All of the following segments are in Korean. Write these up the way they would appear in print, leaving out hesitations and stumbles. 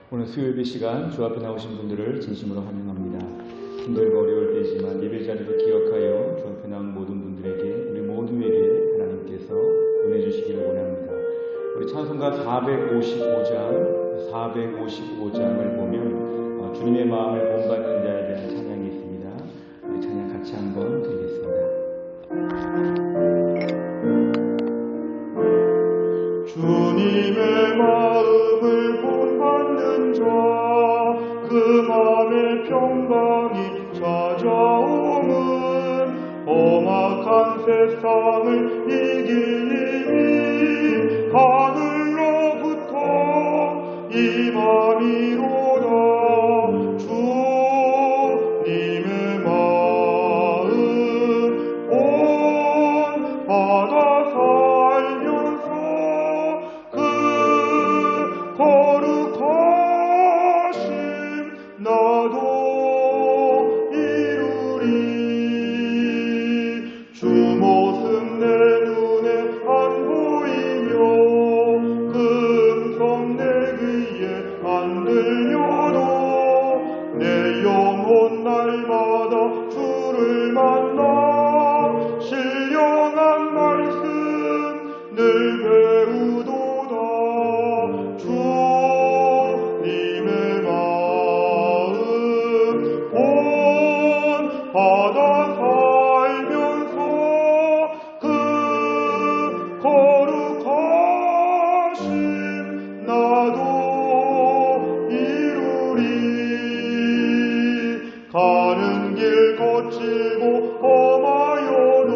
오늘 수요예배 시간 주 앞에 나오신 분들을 진심으로 환영합니다. 힘들고 어려울 때지만 예배 자리를 기억하여 주 앞에 나온 모든 분들에게, 우리 모두에게 하나님께서 은혜 주시기를 원합니다. 우리 찬송가 455장을 보면 주님의 마음을 본받는 자에 대한 찬양이 있습니다. 우리 찬양 같이 한번 드리겠습니다. 주님의 마음을 본받는 자, 그 맘의 평강이 찾아오면 험악한 세상을 이길 힘이 하늘로부터 임함이로다. 주님의 마음 본받아 살면서 그 거룩하심 나도 이루리. 주 모습 내 눈에 안 보이며 그 음성 내 귀에 안 들려도 내 영혼 날마다 주를 만나 신령한 말씀 늘 배우도다. 주님의 마음 본받아 살면서 그 거룩하심 나도 이루리. 가는 길 거칠고 험하여도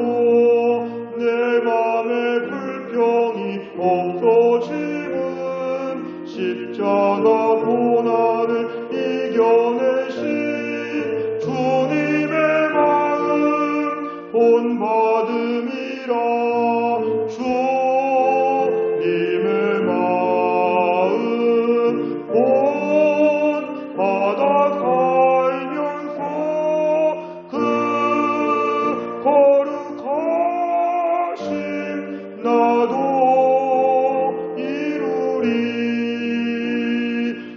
내 맘에 불평이 없어짐은 십자가 고난을 이겨내신 주님의 마음 본받음이라. 주님의 마음 본받아 살면서 그 거룩하심 나도 이루리.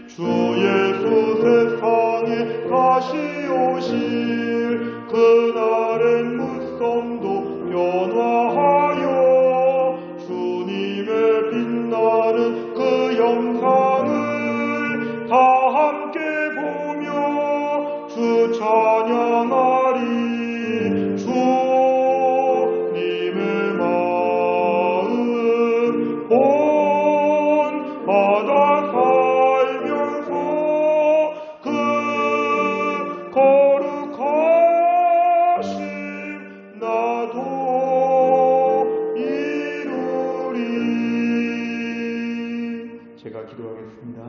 주 예수 세상에 다시 오실 그날엔 무성도 변화하여 주님의 빛나는 그 영상을 다 함께 보며 주 찬양하리. 주님의 마음 본받아 살면서 그 거룩하심 나도 이루리. 제가 기도하겠습니다.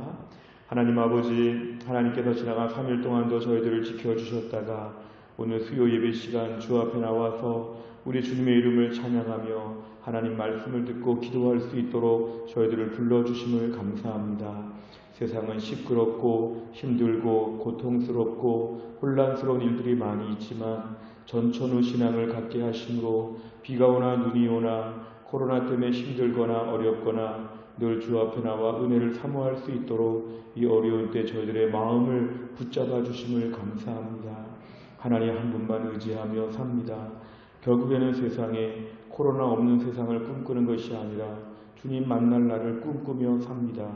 하나님 아버지, 하나님께서 지나간 3일 동안도 저희들을 지켜주셨다가 오늘 수요 예배 시간 주 앞에 나와서 우리 주님의 이름을 찬양하며 하나님 말씀을 듣고 기도할 수 있도록 저희들을 불러주심을 감사합니다. 세상은 시끄럽고 힘들고 고통스럽고 혼란스러운 일들이 많이 있지만 전천후 신앙을 갖게 하심으로 비가 오나 눈이 오나 코로나 때문에 힘들거나 어렵거나 늘 주 앞에 나와 은혜를 사모할 수 있도록 이 어려운 때 저희들의 마음을 붙잡아 주심을 감사합니다. 하나님 한 분만 의지하며 삽니다. 결국에는 세상에 코로나 없는 세상을 꿈꾸는 것이 아니라 주님 만날 날을 꿈꾸며 삽니다.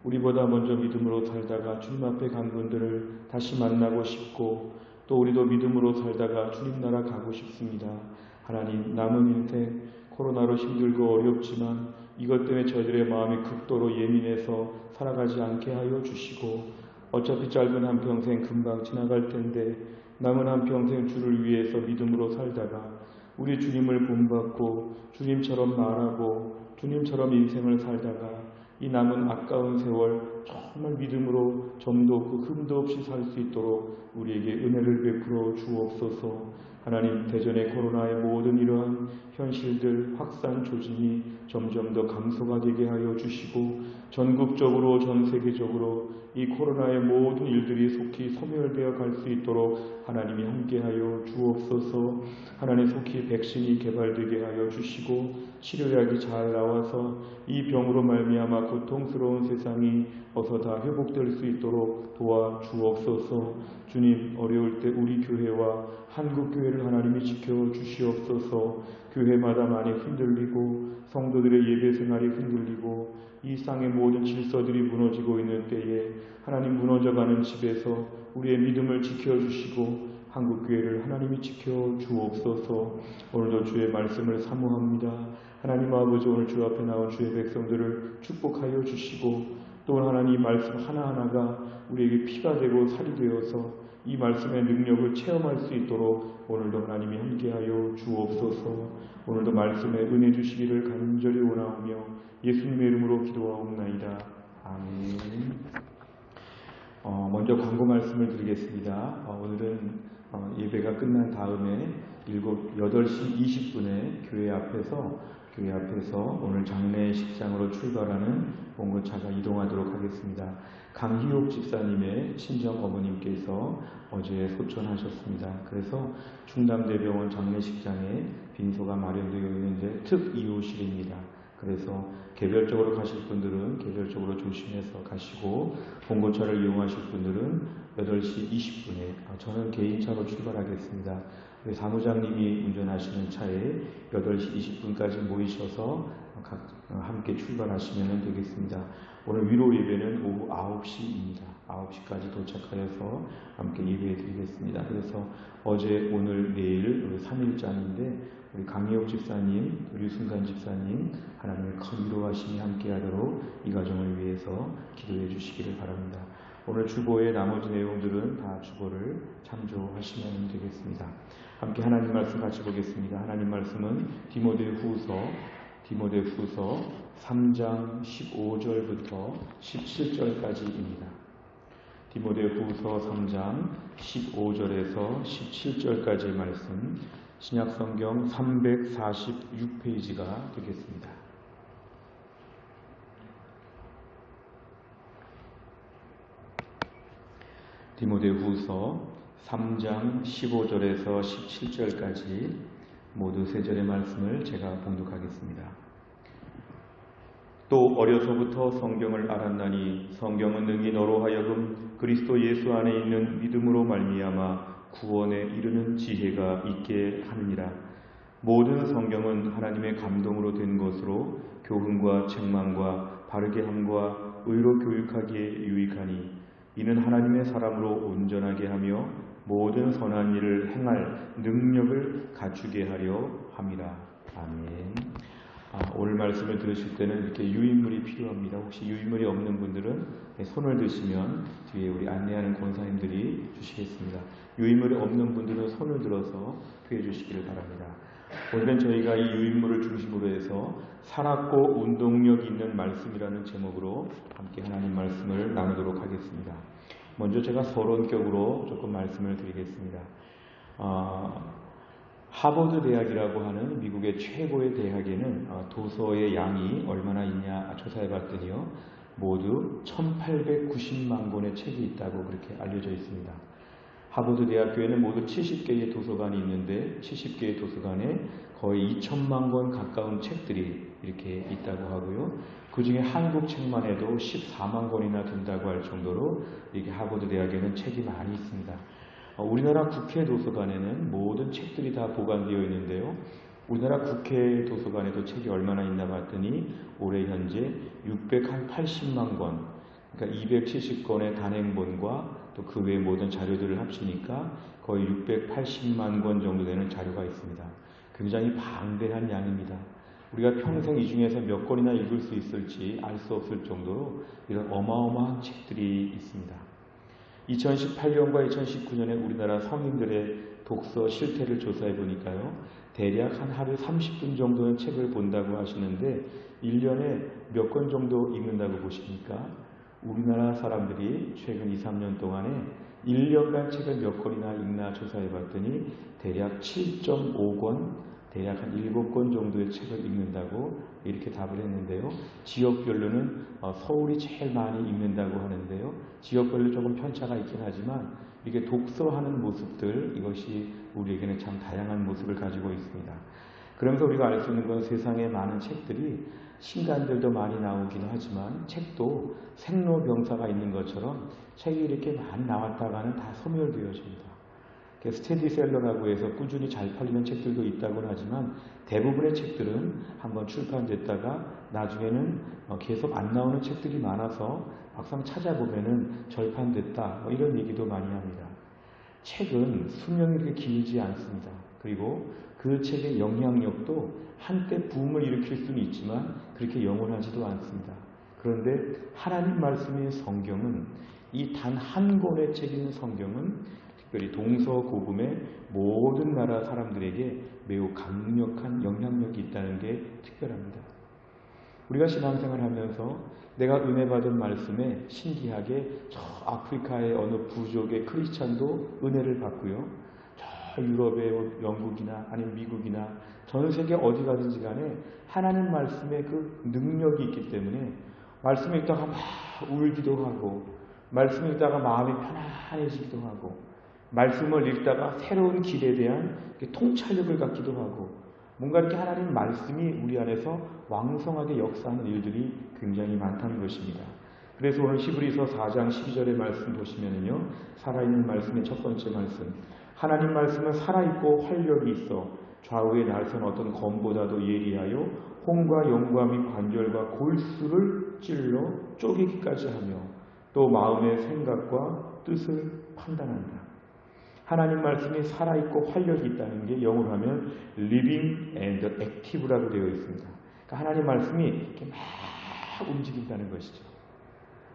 우리보다 먼저 믿음으로 살다가 주님 앞에 간 분들을 다시 만나고 싶고 또 우리도 믿음으로 살다가 주님 나라 가고 싶습니다. 하나님 남은 인생 코로나로 힘들고 어렵지만 이것 때문에 저희들의 마음이 극도로 예민해서 살아가지 않게 하여 주시고 어차피 짧은 한평생 금방 지나갈 텐데 남은 한평생 주를 위해서 믿음으로 살다가 우리 주님을 본받고 주님처럼 말하고 주님처럼 인생을 살다가 이 남은 아까운 세월 정말 믿음으로 점도 없고 흠도 없이 살 수 있도록 우리에게 은혜를 베풀어 주옵소서. 하나님, 대전의 코로나의 모든 이러한 현실들, 확산 조짐이 점점 더 감소가 되게 하여 주시고, 전국적으로 전 세계적으로 이 코로나의 모든 일들이 속히 소멸되어 갈 수 있도록 하나님이 함께하여 주옵소서. 하나님, 속히 백신이 개발되게 하여 주시고 치료약이 잘 나와서 이 병으로 말미암아 고통스러운 세상이 어서 다 회복될 수 있도록 도와 주옵소서. 주님, 어려울 때 우리 교회와 한국 교회를 하나님이 지켜 주시옵소서. 교회마다 많이 흔들리고 성도들의 예배 생활이 흔들리고 이 땅의 모든 질서들이 무너지고 있는 때에 하나님, 무너져가는 집에서 우리의 믿음을 지켜주시고 한국교회를 하나님이 지켜 주옵소서. 오늘도 주의 말씀을 사모합니다. 하나님 아버지, 오늘 주 앞에 나온 주의 백성들을 축복하여 주시고 또 하나님 말씀 하나하나가 우리에게 피가 되고 살이 되어서 이 말씀의 능력을 체험할 수 있도록 오늘도 하나님이 함께하여 주옵소서. 오늘도 말씀에 은혜 주시기를 간절히 원하오며 예수님의 이름으로 기도하옵나이다. 아멘. 먼저 광고 말씀을 드리겠습니다. 오늘은 예배가 끝난 다음에 8시 20분에 교회 앞에서 오늘 장례식장으로 출발하는 봉고차가 이동하도록 하겠습니다. 강희옥 집사님의 친정 어머님께서 어제 소천하셨습니다. 그래서 충남대병원 장례식장에 빈소가 마련되어 있는데 특 2호실입니다. 그래서 개별적으로 가실 분들은 개별적으로 조심해서 가시고 봉고차를 이용하실 분들은 8시 20분에 저는 개인차로 출발하겠습니다. 사무장님이 운전하시는 차에 8시 20분까지 모이셔서 함께 출발하시면 되겠습니다. 오늘 위로 예배는 오후 9시입니다. 9시까지 도착하여서 함께 예배 드리겠습니다. 그래서 어제, 오늘, 내일 우리 3일장인데 우리 강혜옥 집사님, 류순간 집사님 하나님의 큰 위로하심이 함께하도록 이 가정을 위해서 기도해 주시기를 바랍니다. 오늘 주보의 나머지 내용들은 다 주보를 참조하시면 되겠습니다. 함께 하나님 말씀 같이 보겠습니다. 하나님 말씀은 디모데후서 3장 15절부터 17절까지입니다. 디모데후서 3장 15절에서 17절까지의 말씀, 신약성경 346페이지가 되겠습니다. 디모데후서 3장 15절에서 17절까지 모두 3절의 말씀을 제가 봉독하겠습니다. 또 어려서부터 성경을 알았나니 성경은 능히 너로 하여금 그리스도 예수 안에 있는 믿음으로 말미암아 구원에 이르는 지혜가 있게 하느니라. 모든 성경은 하나님의 감동으로 된 것으로 교훈과 책망과 바르게 함과 의로 교육하기에 유익하니 이는 하나님의 사람으로 온전하게 하며 모든 선한 일을 행할 능력을 갖추게 하려 함이라. 아멘. 오늘 말씀을 들으실 때는 이렇게 유인물이 필요합니다. 혹시 유인물이 없는 분들은 손을 드시면 뒤에 우리 안내하는 권사님들이 주시겠습니다. 유인물이 없는 분들은 손을 들어서 피해 주시기를 바랍니다. 오늘은 저희가 이 유인물을 중심으로 해서 살았고 운동력 있는 말씀이라는 제목으로 함께 하나님 말씀을 나누도록 하겠습니다. 먼저 제가 서론격으로 조금 말씀을 드리겠습니다. 하버드 대학이라고 하는 미국의 최고의 대학에는 도서의 양이 얼마나 있냐 조사해 봤더니요, 모두 1890만 권의 책이 있다고 그렇게 알려져 있습니다. 하버드 대학교에는 모두 70개의 도서관이 있는데 70개의 도서관에 거의 2천만 권 가까운 책들이 이렇게 있다고 하고요. 그 중에 한국 책만 해도 14만 권이나 된다고 할 정도로 이렇게 하버드 대학에는 책이 많이 있습니다. 우리나라 국회 도서관에는 모든 책들이 다 보관되어 있는데요. 우리나라 국회 도서관에도 책이 얼마나 있나 봤더니 올해 현재 680만 권, 그러니까 270권의 단행본과 또 그 외의 모든 자료들을 합치니까 거의 680만 권 정도 되는 자료가 있습니다. 굉장히 방대한 양입니다. 우리가 평생 이 중에서 몇 권이나 읽을 수 있을지 알 수 없을 정도로 이런 어마어마한 책들이 있습니다. 2018년과 2019년에 우리나라 성인들의 독서 실태를 조사해 보니까요, 대략 한 하루에 30분 정도는 책을 본다고 하시는데 1년에 몇 권 정도 읽는다고 보십니까? 우리나라 사람들이 최근 2, 3년 동안에 1년간 책을 몇 권이나 읽나 조사해 봤더니 대략 7.5권, 대략 한 7권 정도의 책을 읽는다고 이렇게 답을 했는데요. 지역별로는 서울이 제일 많이 읽는다고 하는데요. 지역별로 조금 편차가 있긴 하지만 이렇게 독서하는 모습들, 이것이 우리에게는 참 다양한 모습을 가지고 있습니다. 그러면서 우리가 알 수 있는 건 세상에 많은 책들이 신간들도 많이 나오긴 하지만 책도 생로병사가 있는 것처럼 책이 이렇게 많이 나왔다가는 다 소멸되어집니다. 스테디셀러라고 해서 꾸준히 잘 팔리는 책들도 있다고는 하지만 대부분의 책들은 한번 출판됐다가 나중에는 계속 안 나오는 책들이 많아서 막상 찾아보면은 절판됐다 이런 얘기도 많이 합니다. 책은 수명이 그렇게 길지 않습니다. 그리고 그 책의 영향력도 한때 붐을 일으킬 수는 있지만 그렇게 영원하지도 않습니다. 그런데 하나님 말씀인 성경은 이 단 한 권의 책인 성경은 특별히 동서고금의 모든 나라 사람들에게 매우 강력한 영향력이 있다는 게 특별합니다. 우리가 신앙생활을 하면서 내가 은혜 받은 말씀에 신기하게 저 아프리카의 어느 부족의 크리스찬도 은혜를 받고요. 저 유럽의 영국이나 아니면 미국이나 전 세계 어디 가든지 간에 하나님 말씀에 그 능력이 있기 때문에 말씀을 읽다가 막 울기도 하고 말씀을 읽다가 마음이 편안해지기도 하고 말씀을 읽다가 새로운 길에 대한 통찰력을 갖기도 하고 뭔가 이렇게 하나님 말씀이 우리 안에서 왕성하게 역사하는 일들이 굉장히 많다는 것입니다. 그래서 오늘 히브리서 4장 12절의 말씀 보시면은요, 살아있는 말씀의 첫 번째 말씀, 하나님 말씀은 살아있고 활력이 있어 좌우에 날선 어떤 검보다도 예리하여 혼과 영과 및 관절과 골수를 찔러 쪼개기까지 하며 또 마음의 생각과 뜻을 판단한다. 하나님 말씀이 살아있고 활력이 있다는 게 영어로 하면 living and active라고 되어 있습니다. 그러니까 하나님 말씀이 이렇게 막 움직인다는 것이죠.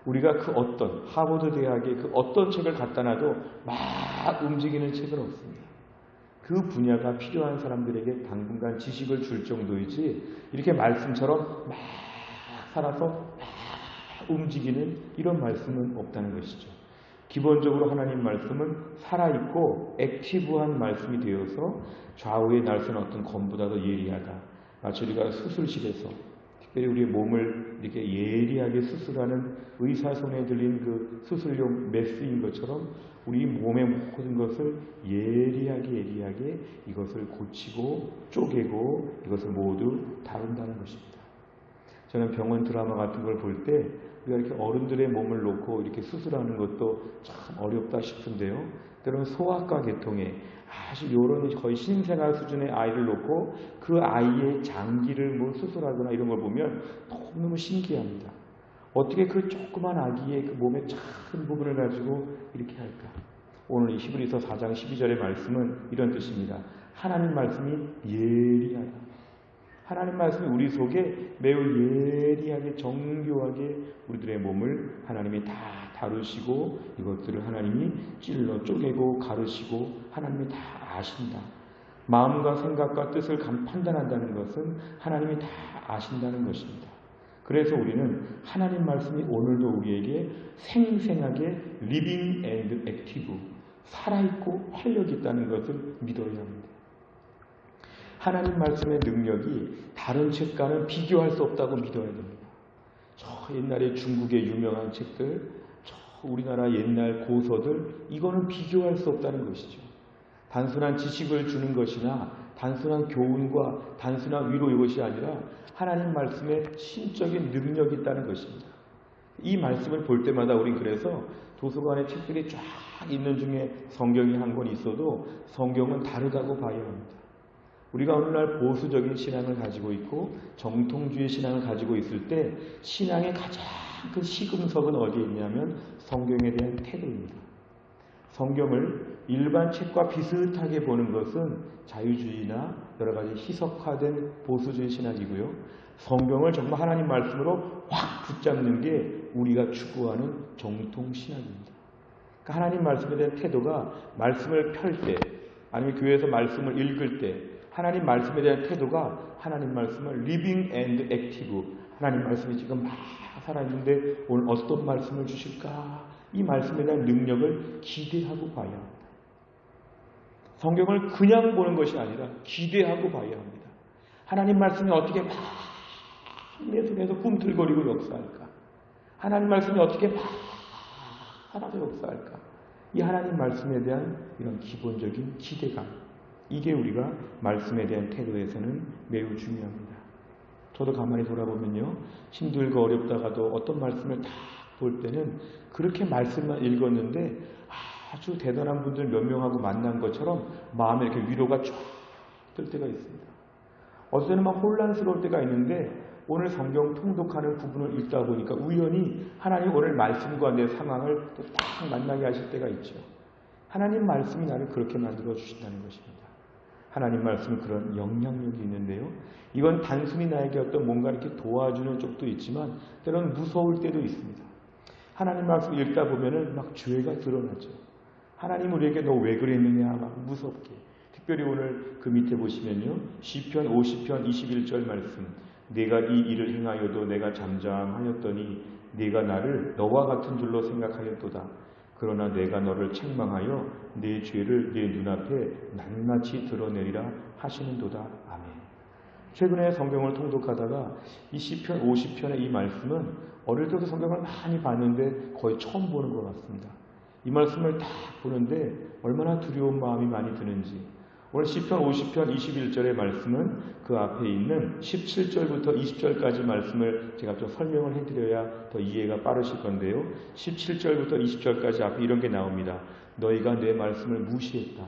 우리가 그 어떤 하버드 대학의 그 어떤 책을 갖다 놔도 막 움직이는 책은 없습니다. 그 분야가 필요한 사람들에게 당분간 지식을 줄 정도이지 이렇게 말씀처럼 막 살아서 막 움직이는 이런 말씀은 없다는 것이죠. 기본적으로 하나님 말씀은 살아있고 액티브한 말씀이 되어서 좌우에 날선 어떤 검보다도 예리하다. 마치 우리가 수술실에서 특별히 우리의 몸을 이렇게 예리하게 수술하는 의사 손에 들린 그 수술용 메스인 것처럼 우리 몸의 모든 것을 예리하게 이것을 고치고 쪼개고 이것을 모두 다룬다는 것입니다. 저는 병원 드라마 같은 걸 볼 때 우리가 이렇게 어른들의 몸을 놓고 이렇게 수술하는 것도 참 어렵다 싶은데요. 때로는 소아과 계통에 아주 이런 거의 신생아 수준의 아이를 놓고 그 아이의 장기를 뭐 수술하거나 이런 걸 보면 너무너무 신기합니다. 어떻게 그 조그만 아기의 그 몸의 작은 부분을 가지고 이렇게 할까? 오늘 이 히브리서 4장 12절의 말씀은 이런 뜻입니다. 하나님 말씀이 예리하다. 하나님 말씀이 우리 속에 매우 예리하게 정교하게 우리들의 몸을 하나님이 다 다루시고 이것들을 하나님이 찔러 쪼개고 가르시고 하나님이 다 아신다. 마음과 생각과 뜻을 판단한다는 것은 하나님이 다 아신다는 것입니다. 그래서 우리는 하나님 말씀이 오늘도 우리에게 생생하게 living and active, 살아있고 활력이 있다는 것을 믿어야 합니다. 하나님 말씀의 능력이 다른 책과는 비교할 수 없다고 믿어야 됩니다. 저 옛날에 중국의 유명한 책들, 저 우리나라 옛날 고서들, 이거는 비교할 수 없다는 것이죠. 단순한 지식을 주는 것이나 단순한 교훈과 단순한 위로 이것이 아니라 하나님 말씀에 신적인 능력이 있다는 것입니다. 이 말씀을 볼 때마다 우리 그래서 도서관에 책들이 쫙 있는 중에 성경이 한 권 있어도 성경은 다르다고 봐야 합니다. 우리가 오늘날 보수적인 신앙을 가지고 있고 정통주의 신앙을 가지고 있을 때 신앙의 가장 큰 시금석은 어디에 있냐면 성경에 대한 태도입니다. 성경을 일반 책과 비슷하게 보는 것은 자유주의나 여러 가지 희석화된 보수주의 신학이고요. 성경을 정말 하나님 말씀으로 확 붙잡는 게 우리가 추구하는 정통 신학입니다. 그러니까 하나님 말씀에 대한 태도가 말씀을 펼 때 아니면 교회에서 말씀을 읽을 때 하나님 말씀에 대한 태도가 하나님 말씀을 living and active, 하나님 말씀이 지금 막 살아있는데 오늘 어떤 말씀을 주실까? 이 말씀에 대한 능력을 기대하고 봐야 합니다. 성경을 그냥 보는 것이 아니라 기대하고 봐야 합니다. 하나님 말씀이 어떻게 막 내 속에서 꿈틀거리고 역사할까? 하나님 말씀이 어떻게 막 살아서 역사할까? 이 하나님 말씀에 대한 이런 기본적인 기대감, 이게 우리가 말씀에 대한 태도에서는 매우 중요합니다. 저도 가만히 돌아보면요, 힘들고 어렵다가도 어떤 말씀을 딱 볼 때는 그렇게 말씀만 읽었는데 아주 대단한 분들 몇 명하고 만난 것처럼 마음에 이렇게 위로가 쫙 들 때가 있습니다. 어떤 때는 막 혼란스러울 때가 있는데 오늘 성경 통독하는 부분을 읽다 보니까 우연히 하나님 오늘 말씀과 내 상황을 또 딱 만나게 하실 때가 있죠. 하나님 말씀이 나를 그렇게 만들어 주신다는 것입니다. 하나님 말씀은 그런 영향력이 있는데요. 이건 단순히 나에게 어떤 뭔가 이렇게 도와주는 쪽도 있지만 때로는 무서울 때도 있습니다. 하나님 말씀 읽다 보면은 막 죄가 드러나죠. 하나님 우리에게 너 왜 그랬느냐 막 무섭게. 특별히 오늘 그 밑에 보시면요. 시편 50편 21절 말씀. 내가 이 일을 행하여도 내가 잠잠하였더니 네가 나를 너와 같은 줄로 생각하였도다. 그러나 내가 너를 책망하여 내 죄를 내 눈앞에 낱낱이 드러내리라 하시는도다. 아멘. 최근에 성경을 통독하다가 이 시편 50편의 이 말씀은 어릴 때부터 성경을 많이 봤는데 거의 처음 보는 것 같습니다. 이 말씀을 딱 보는데 얼마나 두려운 마음이 많이 드는지. 오늘 시편 50편 21절의 말씀은 그 앞에 있는 17절부터 20절까지 말씀을 제가 좀 설명을 해드려야 더 이해가 빠르실 건데요. 17절부터 20절까지 앞에 이런 게 나옵니다. 너희가 내 말씀을 무시했다.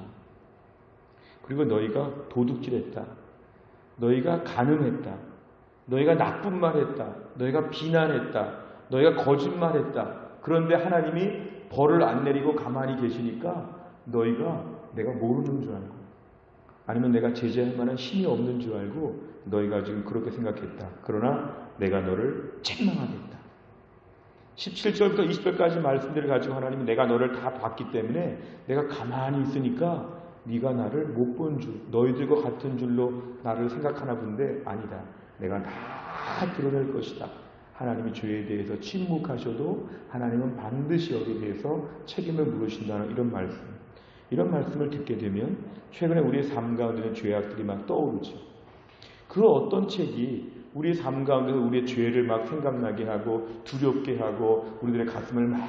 그리고 너희가 도둑질했다. 너희가 간음했다. 너희가 나쁜 말했다. 너희가 비난했다. 너희가 거짓말했다. 그런데 하나님이 벌을 안 내리고 가만히 계시니까 너희가 내가 모르는 줄 알고 아니면 내가 제재할 만한 힘이 없는 줄 알고 너희가 지금 그렇게 생각했다. 그러나 내가 너를 책망하겠다. 17절부터 20절까지 말씀들을 가지고 하나님이 내가 너를 다 봤기 때문에 내가 가만히 있으니까 네가 나를 못 본 줄, 너희들과 같은 줄로 나를 생각하나 본데 아니다. 내가 다 드러낼 것이다. 하나님이 죄에 대해서 침묵하셔도 하나님은 반드시 여기에 대해서 책임을 물으신다는 이런 말씀. 이런 말씀을 듣게 되면 최근에 우리의 삶 가운데는 죄악들이 막 떠오르죠. 그 어떤 책이 우리의 삶 가운데서 우리의 죄를 막 생각나게 하고 두렵게 하고 우리들의 가슴을 막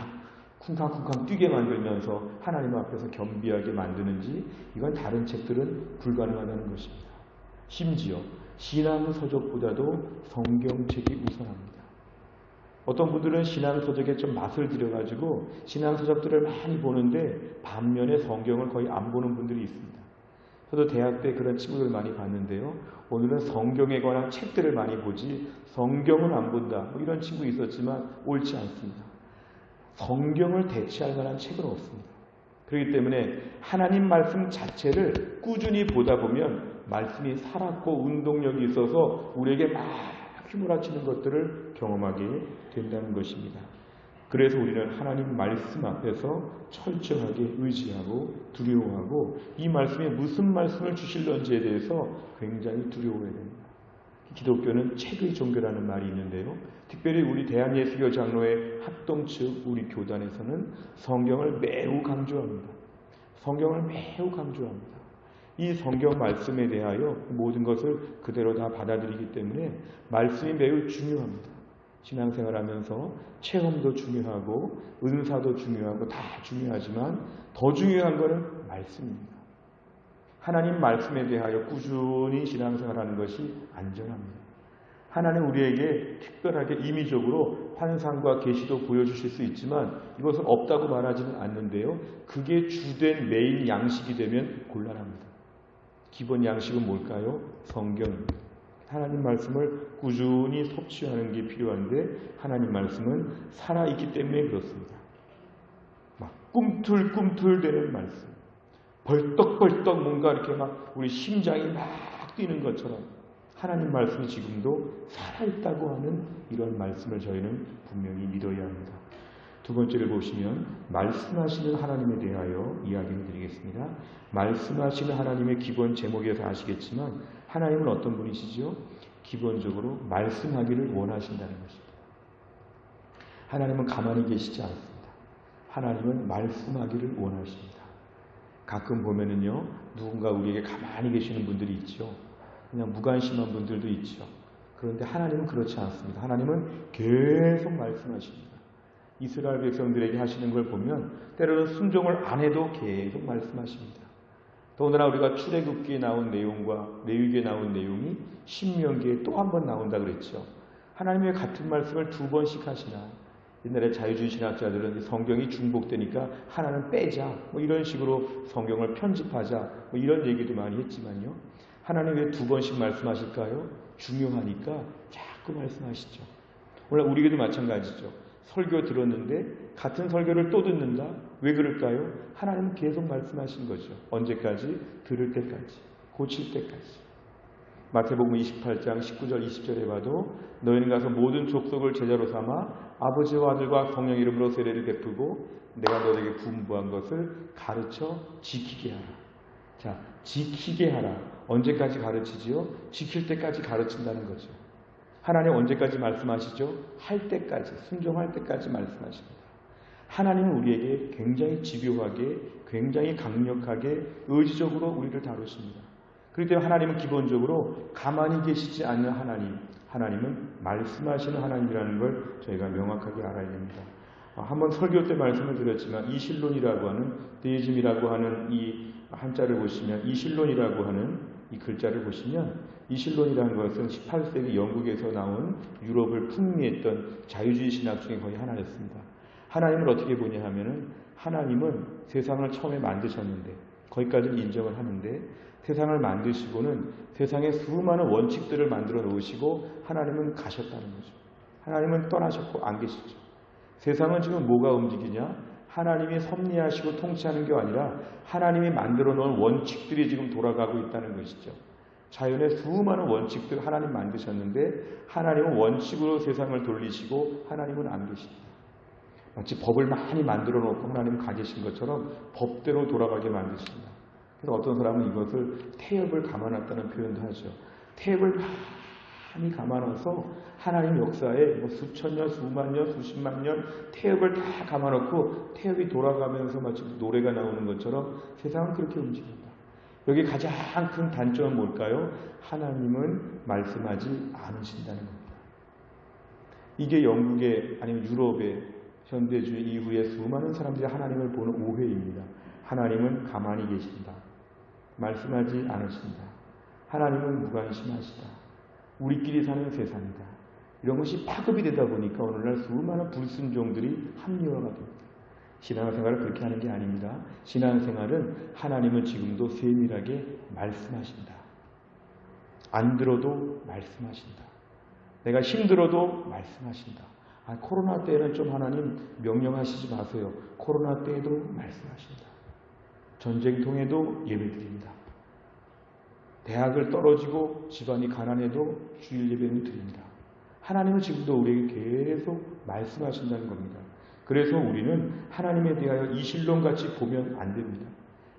쿵쾅쿵쾅 뛰게 만들면서 하나님 앞에서 겸비하게 만드는지 이건 다른 책들은 불가능하다는 것입니다. 심지어 신앙서적보다도 성경책이 우선합니다. 어떤 분들은 신앙서적에 좀 맛을 들여가지고 신앙서적들을 많이 보는데 반면에 성경을 거의 안 보는 분들이 있습니다. 저도 대학 때 그런 친구들 많이 봤는데요. 오늘은 성경에 관한 책들을 많이 보지 성경은 안 본다. 뭐 이런 친구 있었지만 옳지 않습니다. 성경을 대체할 만한 책은 없습니다. 그렇기 때문에 하나님 말씀 자체를 꾸준히 보다 보면 말씀이 살았고 운동력이 있어서 우리에게 막 휘몰아치는 것들을 경험하게 된다는 것입니다. 그래서 우리는 하나님 말씀 앞에서 철저하게 의지하고 두려워하고 이 말씀에 무슨 말씀을 주실런지에 대해서 굉장히 두려워해야 됩니다. 기독교는 책의 종교라는 말이 있는데요. 특별히 우리 대한예수교 장로회 합동 측 우리 교단에서는 성경을 매우 강조합니다. 성경을 매우 강조합니다. 이 성경 말씀에 대하여 모든 것을 그대로 다 받아들이기 때문에 말씀이 매우 중요합니다. 신앙생활하면서 체험도 중요하고 은사도 중요하고 다 중요하지만 더 중요한 것은 말씀입니다. 하나님 말씀에 대하여 꾸준히 신앙생활하는 것이 안전합니다. 하나님 우리에게 특별하게 임의적으로 환상과 계시도 보여주실 수 있지만 이것은 없다고 말하지는 않는데요. 그게 주된 메인 양식이 되면 곤란합니다. 기본 양식은 뭘까요? 성경입니다. 하나님 말씀을 꾸준히 섭취하는 게 필요한데 하나님 말씀은 살아있기 때문에 그렇습니다. 막 꿈틀꿈틀대는 말씀, 벌떡벌떡 뭔가 이렇게 막 우리 심장이 막 뛰는 것처럼 하나님 말씀이 지금도 살아있다고 하는 이런 말씀을 저희는 분명히 믿어야 합니다. 두 번째를 보시면 말씀하시는 하나님에 대하여 이야기를 드리겠습니다. 말씀하시는 하나님의 기본 제목에서 아시겠지만 하나님은 어떤 분이시죠? 기본적으로 말씀하기를 원하신다는 것입니다. 하나님은 가만히 계시지 않습니다. 하나님은 말씀하기를 원하십니다. 가끔 보면은요, 누군가 우리에게 가만히 계시는 분들이 있죠. 그냥 무관심한 분들도 있죠. 그런데 하나님은 그렇지 않습니다. 하나님은 계속 말씀하십니다. 이스라엘 백성들에게 하시는 걸 보면 때로는 순종을 안 해도 계속 말씀하십니다. 더군다나 우리가 출애굽기에 나온 내용과 레위기에 나온 내용이 신명기에 또 한 번 나온다 그랬죠. 하나님의 같은 말씀을 2번씩 하시나. 옛날에 자유주의 신학자들은 성경이 중복되니까 하나는 빼자, 뭐 이런 식으로 성경을 편집하자, 뭐 이런 얘기도 많이 했지만요. 하나님 왜 2번씩 말씀하실까요? 중요하니까 자꾸 말씀하시죠. 오늘 우리에게도 마찬가지죠. 설교 들었는데 같은 설교를 또 듣는다? 왜 그럴까요? 하나님은 계속 말씀하신 거죠. 언제까지? 들을 때까지, 고칠 때까지. 마태복음 28장 19절 20절에 봐도 너희는 가서 모든 족속을 제자로 삼아 아버지와 아들과 성령 이름으로 세례를 베푸고 내가 너희에게 분부한 것을 가르쳐 지키게 하라. 자, 지키게 하라. 언제까지 가르치지요? 지킬 때까지 가르친다는 거죠. 하나님 언제까지 말씀하시죠? 할 때까지, 순종할 때까지 말씀하십니다. 하나님은 우리에게 굉장히 집요하게, 굉장히 강력하게, 의지적으로 우리를 다루십니다. 그렇기 때문에 하나님은 기본적으로 가만히 계시지 않는 하나님, 하나님은 말씀하시는 하나님이라는 걸 저희가 명확하게 알아야 됩니다. 한번 설교 때 말씀을 드렸지만 이실론이라고 하는, 데이즘이라고 하는 이 한자를 보시면, 이실론이라고 하는 이 글자를 보시면, 이실론이라는 것은 18세기 영국에서 나온 유럽을 풍미했던 자유주의 신학 중에 거의 하나였습니다. 하나님을 어떻게 보냐 하면은, 하나님은 세상을 처음에 만드셨는데, 거기까지는 인정을 하는데, 세상을 만드시고는 세상에 수많은 원칙들을 만들어 놓으시고 하나님은 가셨다는 거죠. 하나님은 떠나셨고 안 계시죠. 세상은 지금 뭐가 움직이냐? 하나님이 섭리하시고 통치하는 게 아니라 하나님이 만들어 놓은 원칙들이 지금 돌아가고 있다는 것이죠. 자연의 수많은 원칙들 하나님 만드셨는데 하나님은 원칙으로 세상을 돌리시고 하나님은 안 계십니다. 마치 법을 많이 만들어 놓고 하나님은 가 계신 것처럼 법대로 돌아가게 만드십니다. 그래서 어떤 사람은 이것을 태엽을 감아놨다는 표현도 하죠. 태엽을 많이 감아놔서 하나님 역사에 뭐 수천 년, 수만 년, 수십만 년 태엽을 다 감아놓고 태엽이 돌아가면서 마치 노래가 나오는 것처럼 세상은 그렇게 움직입니다. 여기 가장 큰 단점은 뭘까요? 하나님은 말씀하지 않으신다는 겁니다. 이게 영국의 아니면 유럽의 현대주의 이후에 수많은 사람들이 하나님을 보는 오해입니다. 하나님은 가만히 계신다. 말씀하지 않으신다. 하나님은 무관심하시다. 우리끼리 사는 세상이다. 이런 것이 파급이 되다 보니까 오늘날 수많은 불순종들이 합리화가 됩니다. 신앙생활을 그렇게 하는 게 아닙니다. 신앙생활은 하나님은 지금도 세밀하게 말씀하신다. 안 들어도 말씀하신다. 내가 힘들어도 말씀하신다. 코로나 때에는 좀 하나님 명령하시지 마세요. 코로나 때에도 말씀하신다. 전쟁통에도 예배드립니다. 대학을 떨어지고 집안이 가난해도 주일 예배는 드립니다. 하나님은 지금도 우리에게 계속 말씀하신다는 겁니다. 그래서 우리는 하나님에 대하여 이실론같이 보면 안 됩니다.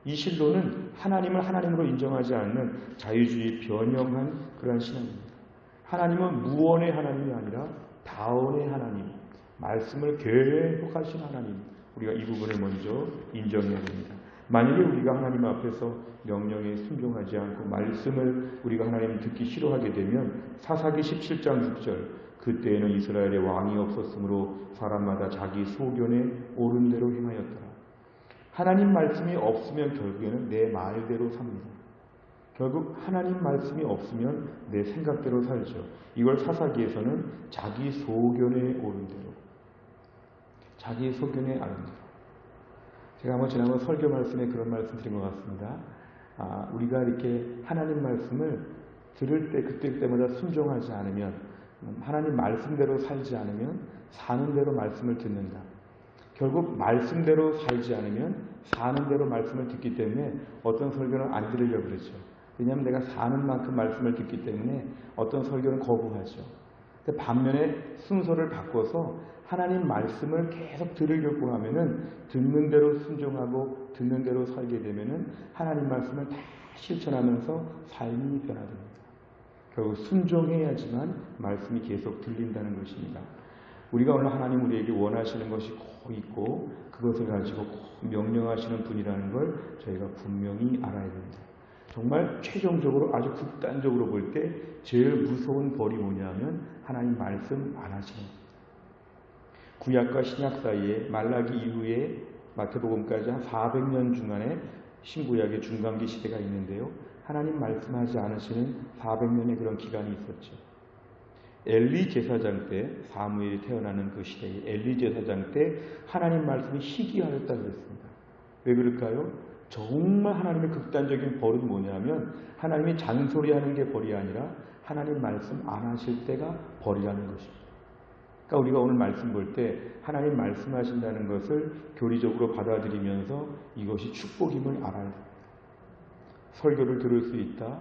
이실론은 하나님을 하나님으로 인정하지 않는 자유주의 변형한 그러한 신앙입니다. 하나님은 무언의 하나님이 아니라 다원의 하나님, 말씀을 계속 하신 하나님, 우리가 이 부분을 먼저 인정해야 됩니다. 만약에 우리가 하나님 앞에서 명령에 순종하지 않고 말씀을 우리가 하나님 듣기 싫어하게 되면 사사기 17장 6절 그때에는 이스라엘의 왕이 없었으므로 사람마다 자기 소견에 옳은 대로 행하였더라. 하나님 말씀이 없으면 결국에는 내 말대로 삽니다. 결국 하나님 말씀이 없으면 내 생각대로 살죠. 이걸 사사기에서는 자기 소견에 옳은 대로, 자기 소견에 옳은 대로. 제가 한번 지난번 설교 말씀에 그런 말씀 드린 것 같습니다. 우리가 이렇게 하나님 말씀을 들을 때 그때마다 순종하지 않으면, 하나님 말씀대로 살지 않으면 사는 대로 말씀을 듣는다. 결국 말씀대로 살지 않으면 사는 대로 말씀을 듣기 때문에 어떤 설교는 안 들으려고 그러죠. 왜냐하면 내가 사는 만큼 말씀을 듣기 때문에 어떤 설교는 거부하죠. 근데 반면에 순서를 바꿔서 하나님 말씀을 계속 들으려고 하면은 듣는 대로 순종하고 듣는 대로 살게 되면은 하나님 말씀을 다 실천하면서 삶이 변화됩니다. 결국 순종해야지만 말씀이 계속 들린다는 것입니다. 우리가 오늘 하나님 우리에게 원하시는 것이 꼭 있고 그것을 가지고 꼭 명령하시는 분이라는 걸 저희가 분명히 알아야 됩니다. 정말 최종적으로 아주 극단적으로 볼 때 제일 무서운 벌이 뭐냐면 하나님 말씀 안 하시는 겁니다. 구약과 신약 사이에 말라기 이후에 마태복음까지 한 400년 중간에 신구약의 중간기 시대가 있는데요. 하나님 말씀하지 않으시는 400년의 그런 기간이 있었죠. 엘리 제사장 때, 사무엘이 태어나는 그 시대에 엘리 제사장 때 하나님 말씀이 희귀하였다고 했습니다. 왜 그럴까요? 정말 하나님의 극단적인 벌은 뭐냐면 하나님이 잔소리하는 게 벌이 아니라 하나님 말씀 안 하실 때가 벌이라는 것입니다. 그러니까 우리가 오늘 말씀 볼 때 하나님 말씀하신다는 것을 교리적으로 받아들이면서 이것이 축복임을 알아야 됩니다. 설교를 들을 수 있다.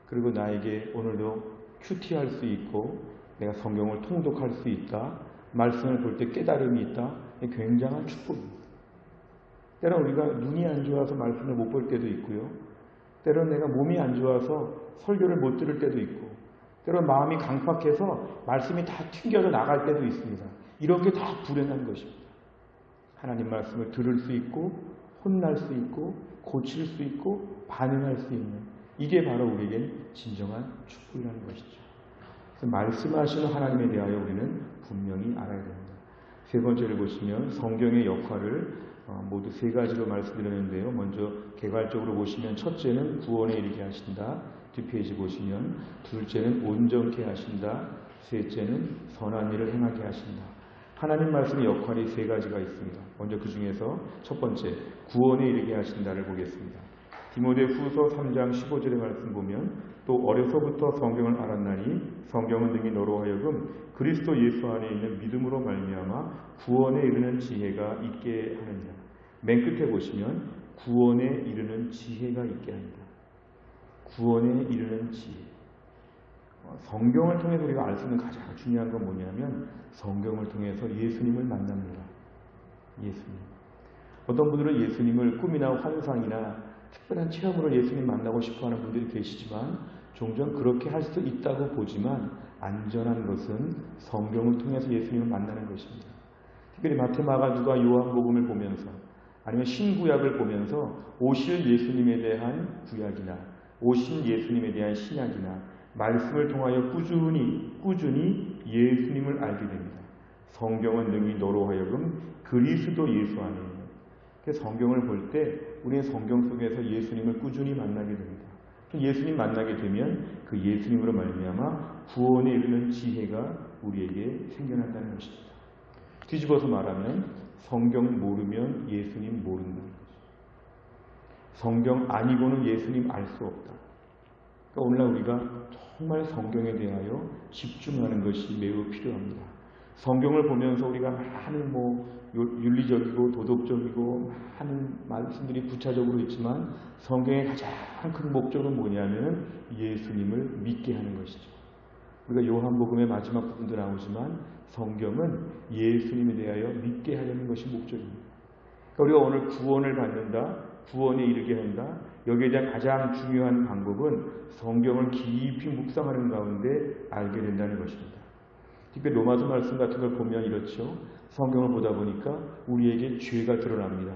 그리고 나에게 오늘도 큐티할 수 있고 내가 성경을 통독할 수 있다. 말씀을 볼 때 깨달음이 있다. 굉장한 축복입니다. 때론 우리가 눈이 안 좋아서 말씀을 못 볼 때도 있고요. 때론 내가 몸이 안 좋아서 설교를 못 들을 때도 있고 때론 마음이 강팍해서 말씀이 다 튕겨져 나갈 때도 있습니다. 이런 게 다 불행한 것입니다. 하나님 말씀을 들을 수 있고 혼날 수 있고 고칠 수 있고 반응할 수 있는 이게 바로 우리에겐 진정한 축복이라는 것이죠. 그래서 말씀하시는 하나님에 대하여 우리는 분명히 알아야 됩니다. 세 번째를 보시면 성경의 역할을 모두 세 가지로 말씀드렸는데요. 먼저 개괄적으로 보시면 첫째는 구원에 이르게 하신다. 뒷페이지 보시면 둘째는 온전케 하신다. 셋째는 선한 일을 행하게 하신다. 하나님 말씀의 역할이 세 가지가 있습니다. 먼저 그 중에서 첫 번째 구원에 이르게 하신다를 보겠습니다. 디모데후서 3장 15절의 말씀 보면 또 어려서부터 성경을 알았나니 성경은 능히 너로 하여금 그리스도 예수 안에 있는 믿음으로 말미암아 구원에 이르는 지혜가 있게 하느니라. 맨 끝에 보시면 구원에 이르는 지혜가 있게 합니다. 구원에 이르는 지혜. 성경을 통해서 우리가 알 수 있는 가장 중요한 건 뭐냐면 성경을 통해서 예수님을 만납니다. 예수님. 어떤 분들은 예수님을 꿈이나 환상이나 특별한 체험으로 예수님 만나고 싶어하는 분들이 계시지만 종종 그렇게 할 수 있다고 보지만 안전한 것은 성경을 통해서 예수님을 만나는 것입니다. 특별히 마태, 마가, 누가, 요한복음을 보면서 아니면 신구약을 보면서 오실 예수님에 대한 구약이나 오신 예수님에 대한 신약이나 말씀을 통하여 꾸준히 예수님을 알게 됩니다. 성경은 능히 너로 하여금 그리스도 예수 안에 있는. 그래서 성경을 볼 때 우리는 성경 속에서 예수님을 꾸준히 만나게 됩니다. 예수님 만나게 되면 그 예수님으로 말미암아 구원에 이르는 지혜가 우리에게 생겨난다는 것입니다. 뒤집어서 말하면 성경 모르면 예수님 모른다는 거죠. 성경 아니고는 예수님 알 수 없다. 그러니까 오늘날 우리가 정말 성경에 대하여 집중하는 것이 매우 필요합니다. 성경을 보면서 우리가 많은 윤리적이고 도덕적이고 많은 말씀들이 부차적으로 있지만 성경의 가장 큰 목적은 뭐냐면 예수님을 믿게 하는 것이죠. 우리가 요한복음의 마지막 부분도 나오지만 성경은 예수님에 대하여 믿게 하려는 것이 목적입니다. 그러니까 우리가 오늘 구원을 받는다, 구원에 이르게 한다. 여기에 대한 가장 중요한 방법은 성경을 깊이 묵상하는 가운데 알게 된다는 것입니다. 특히 로마서 말씀 같은 걸 보면 이렇죠. 성경을 보다 보니까 우리에게 죄가 드러납니다.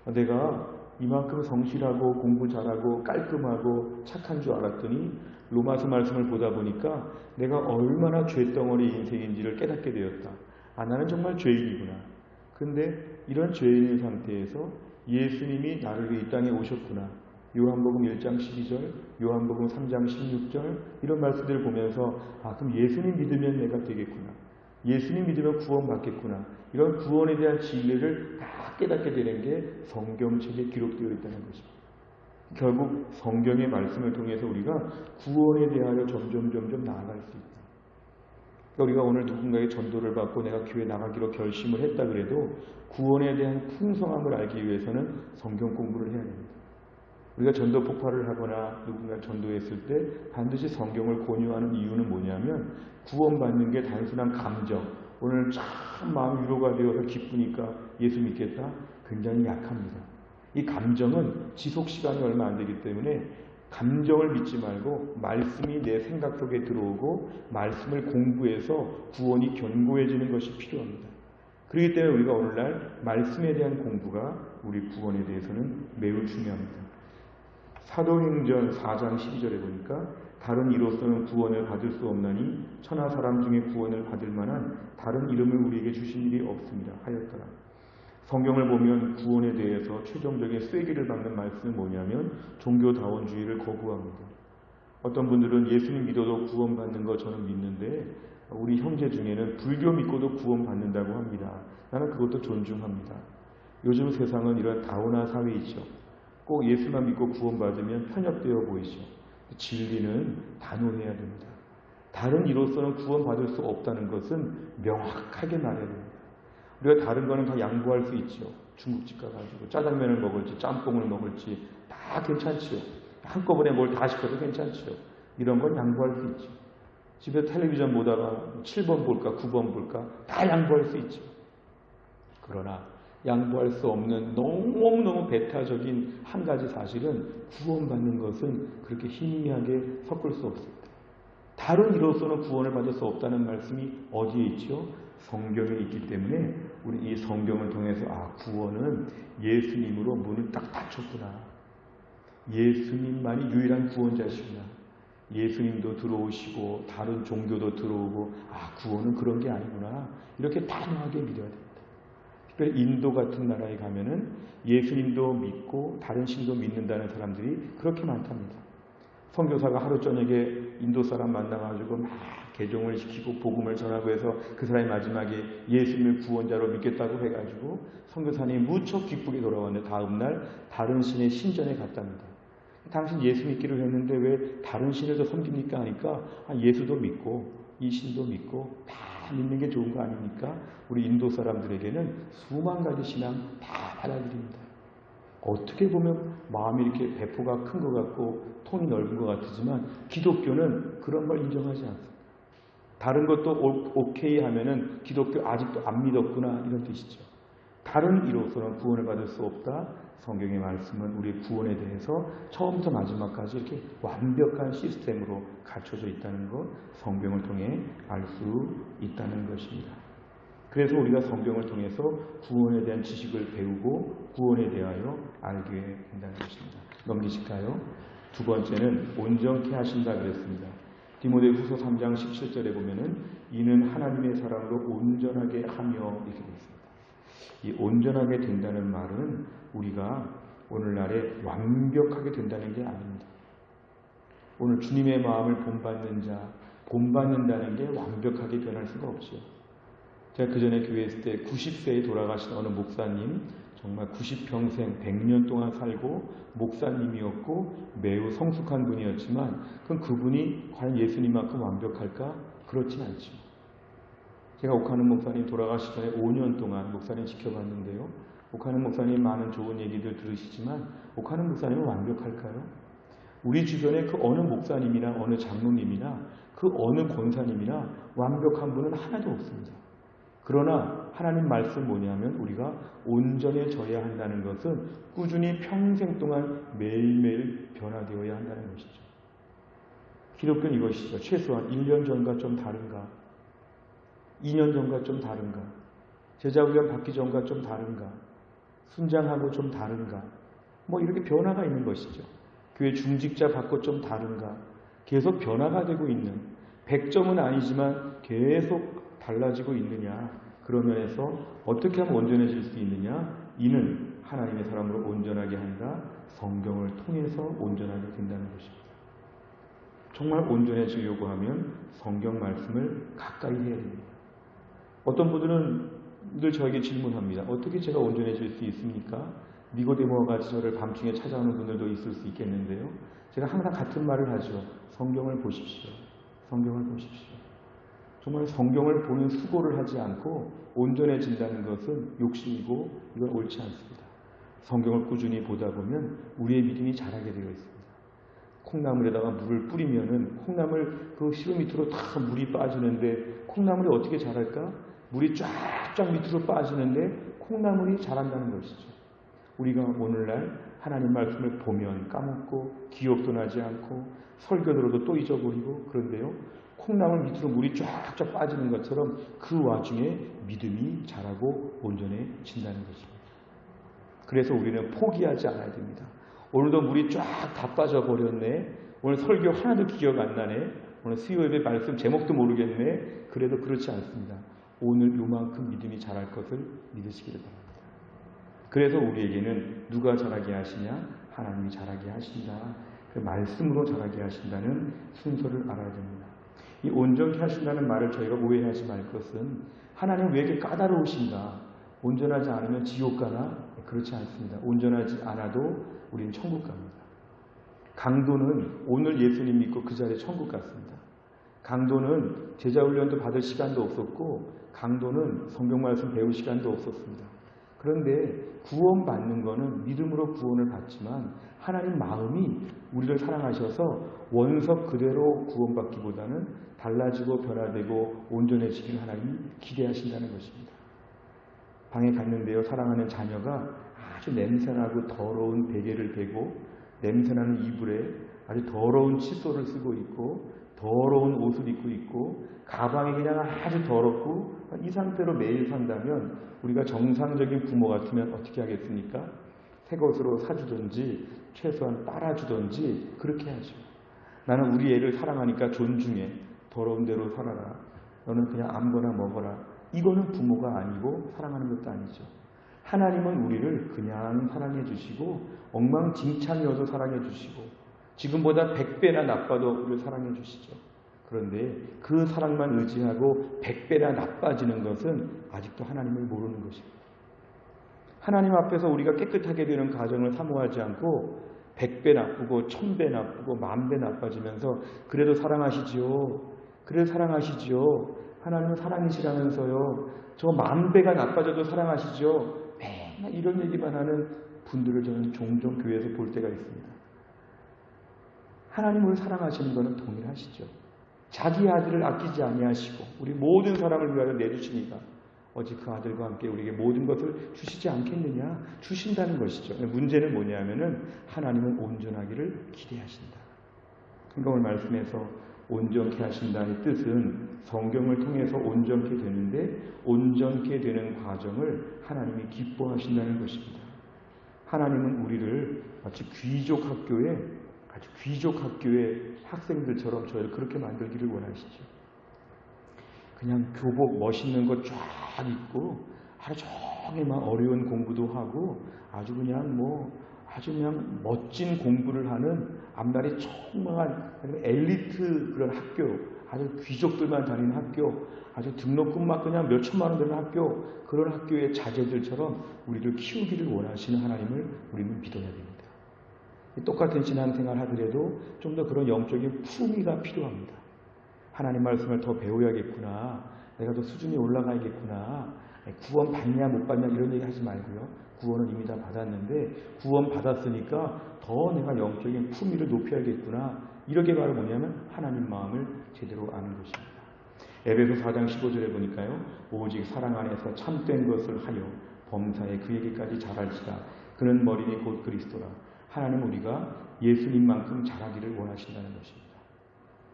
내가 이만큼 성실하고 공부 잘하고 깔끔하고 착한 줄 알았더니 로마서 말씀을 보다 보니까 내가 얼마나 죄덩어리 인생인지를 깨닫게 되었다. 나는 정말 죄인이구나. 근데 이런 죄인인 상태에서 예수님이 나를 위해 이 땅에 오셨구나. 요한복음 1장 12절, 요한복음 3장 16절 이런 말씀들을 보면서 그럼 예수님 믿으면 내가 되겠구나. 예수님 믿으면 구원받겠구나. 이런 구원에 대한 진리를 다 깨닫게 되는 게 성경책에 기록되어 있다는 것입니다. 결국 성경의 말씀을 통해서 우리가 구원에 대하여 점점 나아갈 수 있다. 그러니까 우리가 오늘 누군가의 전도를 받고 내가 교회 나가기로 결심을 했다 그래도 구원에 대한 풍성함을 알기 위해서는 성경 공부를 해야 됩니다. 우리가 전도 폭발을 하거나 누군가 전도했을 때 반드시 성경을 권유하는 이유는 뭐냐면 구원받는 게 단순한 감정, 오늘 참 마음 위로가 되어서 기쁘니까 예수 믿겠다? 굉장히 약합니다. 이 감정은 지속 시간이 얼마 안 되기 때문에 감정을 믿지 말고 말씀이 내 생각 속에 들어오고 말씀을 공부해서 구원이 견고해지는 것이 필요합니다. 그렇기 때문에 우리가 오늘날 말씀에 대한 공부가 우리 구원에 대해서는 매우 중요합니다. 사도행전 4장 12절에 보니까 다른 이로서는 구원을 받을 수 없나니 천하 사람 중에 구원을 받을 만한 다른 이름을 우리에게 주신 일이 없습니다 하였더라. 성경을 보면 구원에 대해서 최종적인 쐐기를 박는 말씀은 뭐냐면 종교다원주의를 거부합니다. 어떤 분들은 예수님 믿어도 구원받는 거 저는 믿는데 우리 형제 중에는 불교 믿고도 구원받는다고 합니다. 나는 그것도 존중합니다. 요즘 세상은 이런 다원화 사회이죠. 꼭 예수만 믿고 구원받으면 편협되어 보이죠. 진리는 단호해야 됩니다. 다른 이로서는 구원받을 수 없다는 것은 명확하게 말해야 됩니다. 우리가 다른 거는 다 양보할 수 있죠. 중국집 가가지고 짜장면을 먹을지 짬뽕을 먹을지 다 괜찮지요. 한꺼번에 뭘 다 시켜도 괜찮지요. 이런 건 양보할 수 있죠. 집에 텔레비전 보다가 7번 볼까 9번 볼까 다 양보할 수 있죠. 그러나 양보할 수 없는 너무너무 배타적인 한 가지 사실은 구원받는 것은 그렇게 희미하게 섞을 수 없습니다. 다른 이로서는 구원을 받을 수 없다는 말씀이 어디에 있죠? 성경에 있기 때문에 우리 이 성경을 통해서 구원은 예수님으로 문을 딱 닫혔구나. 예수님만이 유일한 구원자시구나. 예수님도 들어오시고 다른 종교도 들어오고 구원은 그런 게 아니구나. 이렇게 단호하게 믿어야 됩니다. 특별히 인도 같은 나라에 가면은 예수님도 믿고 다른 신도 믿는다는 사람들이 그렇게 많답니다. 선교사가 하루 저녁에 인도 사람 만나가지고 막 개종을 시키고 복음을 전하고 해서 그 사람이 마지막에 예수님을 구원자로 믿겠다고 해가지고 선교사님이 무척 기쁘게 돌아왔는데 다음날 다른 신의 신전에 갔답니다. 당신 예수 믿기로 했는데 왜 다른 신을 더 섬깁니까? 하니까 예수도 믿고 이 신도 믿고 다 믿는 게 좋은 거 아닙니까? 우리 인도 사람들에게는 수만 가지 신앙 다 받아들입니다. 어떻게 보면 마음이 이렇게 배포가 큰 것 같고 톤이 넓은 것 같지만 기독교는 그런 걸 인정하지 않습니다. 다른 것도 오케이 하면은 기독교 아직도 안 믿었구나 이런 뜻이죠. 다른 이로서는 구원을 받을 수 없다. 성경의 말씀은 우리의 구원에 대해서 처음부터 마지막까지 이렇게 완벽한 시스템으로 갖춰져 있다는 것, 성경을 통해 알 수 있다는 것입니다. 그래서 우리가 성경을 통해서 구원에 대한 지식을 배우고 구원에 대하여 알게 된다는 것입니다. 넘기실까요? 두 번째는 온전케 하신다 그랬습니다. 디모데후서 3장 17절에 보면은 이는 하나님의 사랑으로 온전하게 하며 이렇게 되어 있습니다. 이 온전하게 된다는 말은 우리가 오늘날에 완벽하게 된다는 게 아닙니다. 오늘 주님의 마음을 본받는 자, 본받는다는 게 완벽하게 변할 수가 없죠. 제가 그 전에 교회에 있을 때 90세에 돌아가신 어느 목사님, 정말 90평생 100년 동안 살고 목사님이었고 매우 성숙한 분이었지만 그럼 그분이 과연 예수님만큼 완벽할까? 그렇진 않죠. 제가 옥하는 목사님 돌아가시기 전에 5년 동안 목사님 지켜봤는데요. 옥하는 목사님 많은 좋은 얘기들 들으시지만 옥하는 목사님은 완벽할까요? 우리 주변에 그 어느 목사님이나 어느 장로님이나 그 어느 권사님이나 완벽한 분은 하나도 없습니다. 그러나 하나님 말씀 뭐냐면 우리가 온전해져야 한다는 것은 꾸준히 평생 동안 매일매일 변화되어야 한다는 것이죠. 기독교는 이것이죠. 최소한 1년 전과 좀 다른가? 2년 전과 좀 다른가? 제자훈련 받기 전과 좀 다른가? 순장하고 좀 다른가? 이렇게 변화가 있는 것이죠. 교회 중직자 받고 좀 다른가? 계속 변화가 되고 있는 100점은 아니지만 계속 달라지고 있느냐? 그런 면에서 어떻게 하면 온전해질 수 있느냐? 이는 하나님의 사람으로 온전하게 한다. 성경을 통해서 온전하게 된다는 것입니다. 정말 온전해지려고 하면 성경 말씀을 가까이 해야 됩니다. 어떤 분들은 늘 저에게 질문합니다. 어떻게 제가 온전해질 수 있습니까? 니고데모와 같이 저를 밤중에 찾아오는 분들도 있을 수 있겠는데요. 제가 항상 같은 말을 하죠. 성경을 보십시오. 성경을 보십시오. 정말 성경을 보는 수고를 하지 않고 온전해진다는 것은 욕심이고 이건 옳지 않습니다. 성경을 꾸준히 보다 보면 우리의 믿음이 자라게 되어 있습니다. 콩나물에다가 물을 뿌리면은 콩나물 그 씨름 밑으로 다 물이 빠지는데 콩나물이 어떻게 자랄까? 물이 쫙쫙 밑으로 빠지는데 콩나물이 자란다는 것이죠. 우리가 오늘날 하나님 말씀을 보면 까먹고 기억도 나지 않고 설교 들어도 또 잊어버리고 그런데요. 콩나물 밑으로 물이 쫙쫙 빠지는 것처럼 그 와중에 믿음이 자라고 온전해진다는 것입니다. 그래서 우리는 포기하지 않아야 됩니다. 오늘도 물이 쫙 다 빠져버렸네. 오늘 설교 하나도 기억 안 나네. 오늘 수요예배 말씀 제목도 모르겠네. 그래도 그렇지 않습니다. 오늘 요만큼 믿음이 자랄 것을 믿으시기를 바랍니다. 그래서 우리에게는 누가 자라게 하시냐? 하나님이 자라게 하신다. 그 말씀으로 자라게 하신다는 순서를 알아야 됩니다. 이 온전케 하신다는 말을 저희가 오해하지 말 것은 하나님 왜 이렇게 까다로우신가? 온전하지 않으면 지옥 가나? 그렇지 않습니다. 온전하지 않아도 우리는 천국 갑니다. 강도는 오늘 예수님 믿고 그 자리에 천국 갔습니다. 강도는 제자훈련도 받을 시간도 없었고 강도는 성경 말씀 배울 시간도 없었습니다. 그런데 구원받는 것은 믿음으로 구원을 받지만 하나님 마음이 우리를 사랑하셔서 원석 그대로 구원받기보다는 달라지고 변화되고 온전해지길 하나님이 기대하신다는 것입니다. 방에 갔는데요. 사랑하는 자녀가 아주 냄새나고 더러운 베개를 베고 냄새나는 이불에 아주 더러운 칫솔을 쓰고 있고 더러운 옷을 입고 있고 가방이 그냥 아주 더럽고 이 상태로 매일 산다면 우리가 정상적인 부모 같으면 어떻게 하겠습니까? 새 것으로 사주든지 최소한 빨아주든지 그렇게 하죠. 나는 우리 애를 사랑하니까 존중해. 더러운 대로 살아라. 너는 그냥 아무거나 먹어라. 이거는 부모가 아니고 사랑하는 것도 아니죠. 하나님은 우리를 그냥 사랑해 주시고 엉망진창이어도 사랑해 주시고 지금보다 100배나 나빠도 우리를 사랑해 주시죠. 그런데 그 사랑만 의지하고 100배나 나빠지는 것은 아직도 하나님을 모르는 것입니다. 하나님 앞에서 우리가 깨끗하게 되는 과정을 사모하지 않고 100배 나쁘고 1000배 나쁘고 10,000배 나빠지면서 그래도 사랑하시지요. 그래도 사랑하시지요. 하나님은 사랑이시라면서요. 저 10,000배가 나빠져도 사랑하시죠. 맨날 이런 얘기만 하는 분들을 저는 종종 교회에서 볼 때가 있습니다. 하나님을 사랑하시는 것은 동일하시죠. 자기 아들을 아끼지 아니하시고 우리 모든 사람을 위하여 내주시니까 어찌 그 아들과 함께 우리에게 모든 것을 주시지 않겠느냐? 주신다는 것이죠. 문제는 뭐냐면은 하나님은 온전하기를 기대하신다. 그러니까 오늘 말씀에서 온전케 하신다는 뜻은 성경을 통해서 온전케 되는데 온전케 되는 과정을 하나님이 기뻐하신다는 것입니다. 하나님은 우리를 마치 귀족 학교의 학생들처럼 저희를 그렇게 만들기를 원하시죠. 그냥 교복 멋있는 거 쫙 입고 하루 종일 막 어려운 공부도 하고 아주 그냥 멋진 공부를 하는 앞날이 총망한 엘리트 그런 학교, 아주 귀족들만 다니는 학교, 아주 등록금 막 그냥 몇 천만 원 되는 학교, 그런 학교의 자제들처럼 우리를 키우기를 원하시는 하나님을 우리는 믿어야 됩니다. 똑같은 신앙생활 하더라도 좀 더 그런 영적인 품위가 필요합니다. 하나님 말씀을 더 배워야겠구나. 내가 더 수준이 올라가야겠구나. 구원 받냐 못 받냐 이런 얘기 하지 말고요. 구원은 이미 다 받았는데 구원 받았으니까 더 내가 영적인 품위를 높여야겠구나. 이렇게 바로 뭐냐면 하나님 마음을 제대로 아는 것입니다. 에베소 4장 15절에 보니까요. 오직 사랑 안에서 참된 것을 하여 범사에 그에게까지 자랄지라. 그는 머리니 곧 그리스도라. 하나님은 우리가 예수님만큼 자라기를 원하신다는 것입니다.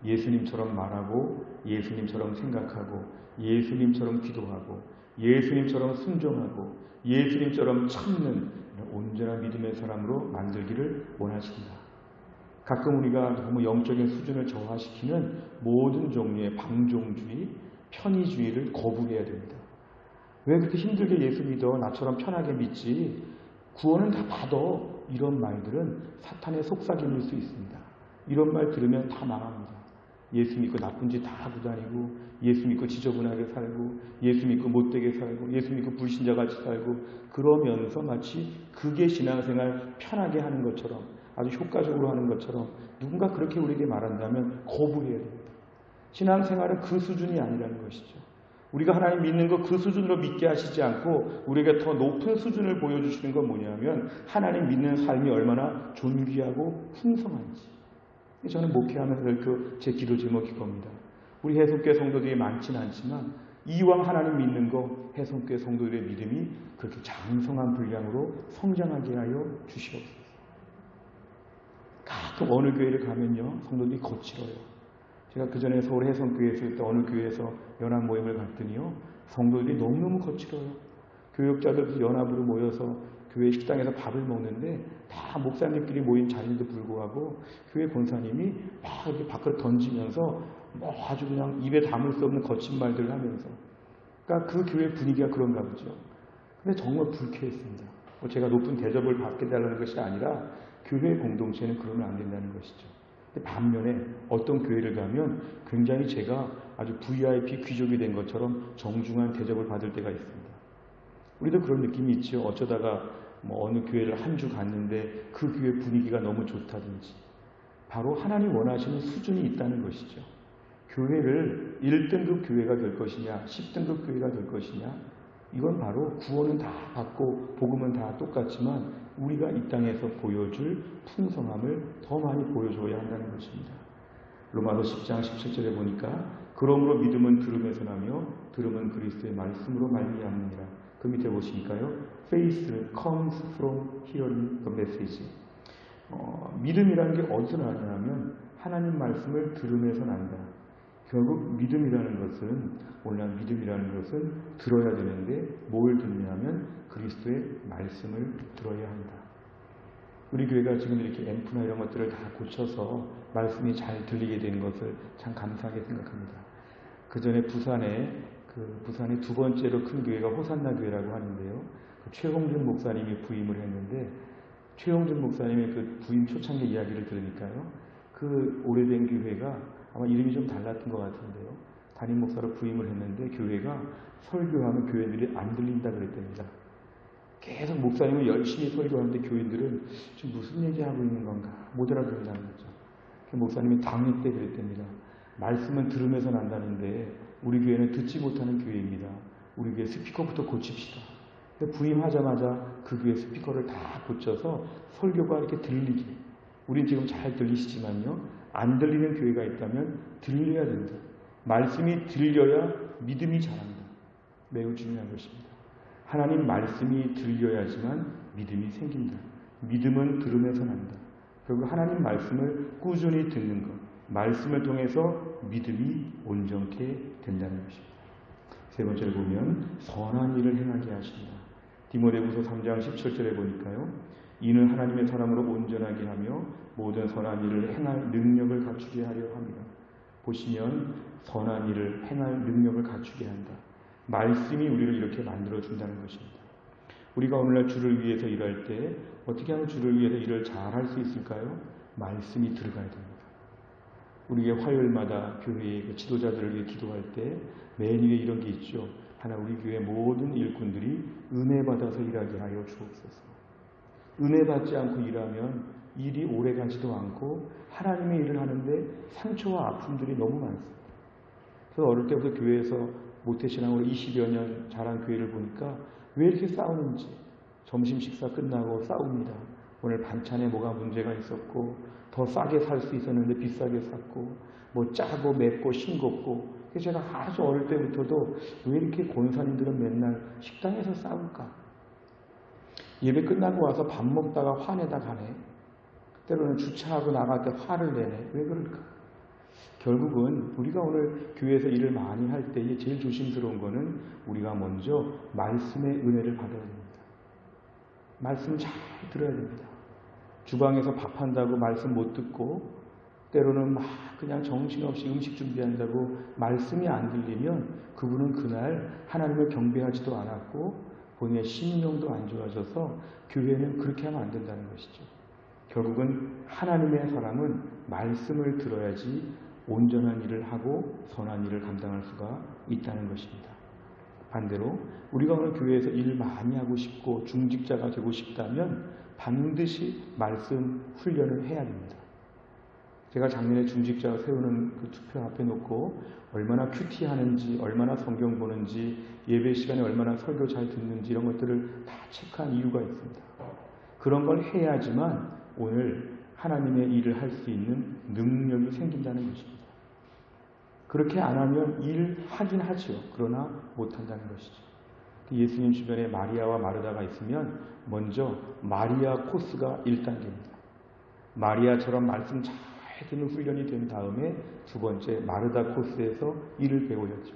예수님처럼 말하고 예수님처럼 생각하고 예수님처럼 기도하고 예수님처럼 순종하고 예수님처럼 참는 온전한 믿음의 사람으로 만들기를 원하신다. 가끔 우리가 너무 영적인 수준을 저하시키는 모든 종류의 방종주의, 편의주의를 거부해야 됩니다. 왜 그렇게 힘들게 예수 믿어? 나처럼 편하게 믿지. 구원은 다 받아. 이런 말들은 사탄의 속삭임일 수 있습니다. 이런 말 들으면 다 망합니다. 예수 믿고 나쁜 짓 다 하고 다니고 예수 믿고 지저분하게 살고 예수 믿고 못되게 살고 예수 믿고 불신자같이 살고 그러면서 마치 그게 신앙생활 편하게 하는 것처럼 아주 효과적으로 하는 것처럼 누군가 그렇게 우리에게 말한다면 거부해야 됩니다. 신앙생활은 그 수준이 아니라는 것이죠. 우리가 하나님 믿는 거 그 수준으로 믿게 하시지 않고 우리가 더 높은 수준을 보여주시는 건 뭐냐면 하나님 믿는 삶이 얼마나 존귀하고 풍성한지. 저는 목회하면서 제 기도 제목이 겁니다. 우리 해속교 성도들이 많지는 않지만 이왕 하나님 믿는 거 해성교회 성도들의 믿음이 그렇게 장성한 분량으로 성장하게 하여 주시옵소서. 가끔 어느 교회를 가면요, 성도들이 거칠어요. 제가 그 전에 서울 해성교회에 있을 때 어느 교회에서 연합 모임을 갔더니요, 성도들이 너무너무 거칠어요. 교역자들 연합으로 모여서 교회 식당에서 밥을 먹는데 다 목사님끼리 모인 자리인데 불구하고 교회 권사님이 막 이렇게 밖으로 던지면서 뭐 아주 그냥 입에 담을 수 없는 거친 말들을 하면서, 그러니까 그 교회 분위기가 그런가 보죠. 근데 정말 불쾌했습니다. 뭐 제가 높은 대접을 받게 달라는 것이 아니라 교회 공동체는 그러면 안 된다는 것이죠. 근데 반면에 어떤 교회를 가면 굉장히 제가 아주 VIP 귀족이 된 것처럼 정중한 대접을 받을 때가 있습니다. 우리도 그런 느낌이 있죠. 어쩌다가 뭐 어느 교회를 한 주 갔는데 그 교회 분위기가 너무 좋다든지, 바로 하나님 원하시는 수준이 있다는 것이죠. 교회를 1등급 교회가 될 것이냐 10등급 교회가 될 것이냐, 이건 바로 구원은 다 받고 복음은 다 똑같지만 우리가 이 땅에서 보여줄 풍성함을 더 많이 보여줘야 한다는 것입니다. 로마서 10장 17절에 보니까 그러므로 믿음은 들음에서 나며 들음은 그리스도의 말씀으로 말미암느니라. 그 밑에 보시니까요, faith comes from hearing the message. 믿음이라는 게 어디서 나냐면 하나님 말씀을 들음에서 난다. 결국 믿음이라는 것은, 오늘날 믿음이라는 것은 들어야 되는데 뭘 듣냐면 그리스도의 말씀을 들어야 한다. 우리 교회가 지금 이렇게 앰프나 이런 것들을 다 고쳐서 말씀이 잘 들리게 되는 것을 참 감사하게 생각합니다. 그 전에 부산에 두 번째로 큰 교회가 호산나 교회라고 하는데요. 최홍준 목사님이 부임을 했는데, 최홍준 목사님의 그 부임 초창기 이야기를 들으니까요, 그 오래된 교회가 아마 이름이 좀 달랐던 것 같은데요, 담임 목사로 부임을 했는데 교회가 설교하면 교회들이 안 들린다 그랬답니다. 계속 목사님은 열심히 설교하는데 교인들은 지금 무슨 얘기하고 있는 건가 못 알아듣는다는 거죠. 목사님이 당일 때 그랬답니다. 말씀은 들으면서 난다는데 우리 교회는 듣지 못하는 교회입니다. 우리 교회 스피커부터 고칩시다. 부임하자마자 그 교회 스피커를 다 고쳐서 설교가 이렇게 들리게, 우린 지금 잘 들리시지만요, 안 들리는 교회가 있다면 들려야 된다. 말씀이 들려야 믿음이 자란다. 매우 중요한 것입니다. 하나님 말씀이 들려야지만 믿음이 생긴다. 믿음은 들음에서 난다. 결국 하나님 말씀을 꾸준히 듣는 것, 말씀을 통해서 믿음이 온전케 된다는 것입니다. 세 번째로 보면 선한 일을 행하게 하신다. 디모데후서 3장 17절에 보니까요, 이는 하나님의 사람으로 온전하게 하며 모든 선한 일을 행할 능력을 갖추게 하려 합니다. 보시면 선한 일을 행할 능력을 갖추게 한다. 말씀이 우리를 이렇게 만들어준다는 것입니다. 우리가 오늘날 주를 위해서 일할 때 어떻게 하면 주를 위해서 일을 잘 할 수 있을까요? 말씀이 들어가야 됩니다. 우리의 화요일마다 교회의 지도자들을 위해 기도할 때 매일에 이런 게 있죠. 하나, 우리 교회 모든 일꾼들이 은혜 받아서 일하게 하여 주옵소서. 은혜 받지 않고 일하면 일이 오래 가지도 않고 하나님의 일을 하는데 상처와 아픔들이 너무 많습니다. 그래서 어릴 때부터 교회에서 모태신앙으로 20여 년 자란 교회를 보니까 왜 이렇게 싸우는지, 점심 식사 끝나고 싸웁니다. 오늘 반찬에 뭐가 문제가 있었고, 더 싸게 살 수 있었는데 비싸게 샀고, 뭐 짜고 맵고 싱겁고. 그래서 제가 아주 어릴 때부터도 왜 이렇게 권사님들은 맨날 식당에서 싸울까? 예배 끝나고 와서 밥 먹다가 화내다 가네. 때로는 주차하고 나갈 때 화를 내네. 왜 그럴까? 결국은 우리가 오늘 교회에서 일을 많이 할 때에 제일 조심스러운 거는 우리가 먼저 말씀의 은혜를 받아야 됩니다. 말씀 잘 들어야 됩니다. 주방에서 밥한다고 말씀 못 듣고, 때로는 막 그냥 정신없이 음식 준비한다고 말씀이 안 들리면 그분은 그날 하나님을 경배하지도 않았고 본인의 신용도 안 좋아져서 교회는 그렇게 하면 안 된다는 것이죠. 결국은 하나님의 사람은 말씀을 들어야지 온전한 일을 하고 선한 일을 감당할 수가 있다는 것입니다. 반대로 우리가 오늘 교회에서 일 많이 하고 싶고 중직자가 되고 싶다면 반드시 말씀 훈련을 해야 됩니다. 제가 작년에 중직자 세우는 그 투표 앞에 놓고 얼마나 큐티하는지, 얼마나 성경 보는지, 예배 시간에 얼마나 설교 잘 듣는지 이런 것들을 다 체크한 이유가 있습니다. 그런 걸 해야지만 오늘 하나님의 일을 할 수 있는 능력이 생긴다는 것입니다. 그 그렇게 안 하면 일하긴 하죠. 그러나 못한다는 것이죠. 예수님 주변에 마리아와 마르다가 있으면 먼저 마리아 코스가 1단계입니다. 마리아처럼 말씀 잘 듣는 훈련이 된 다음에 두 번째 마르다 코스에서 일을 배워야죠.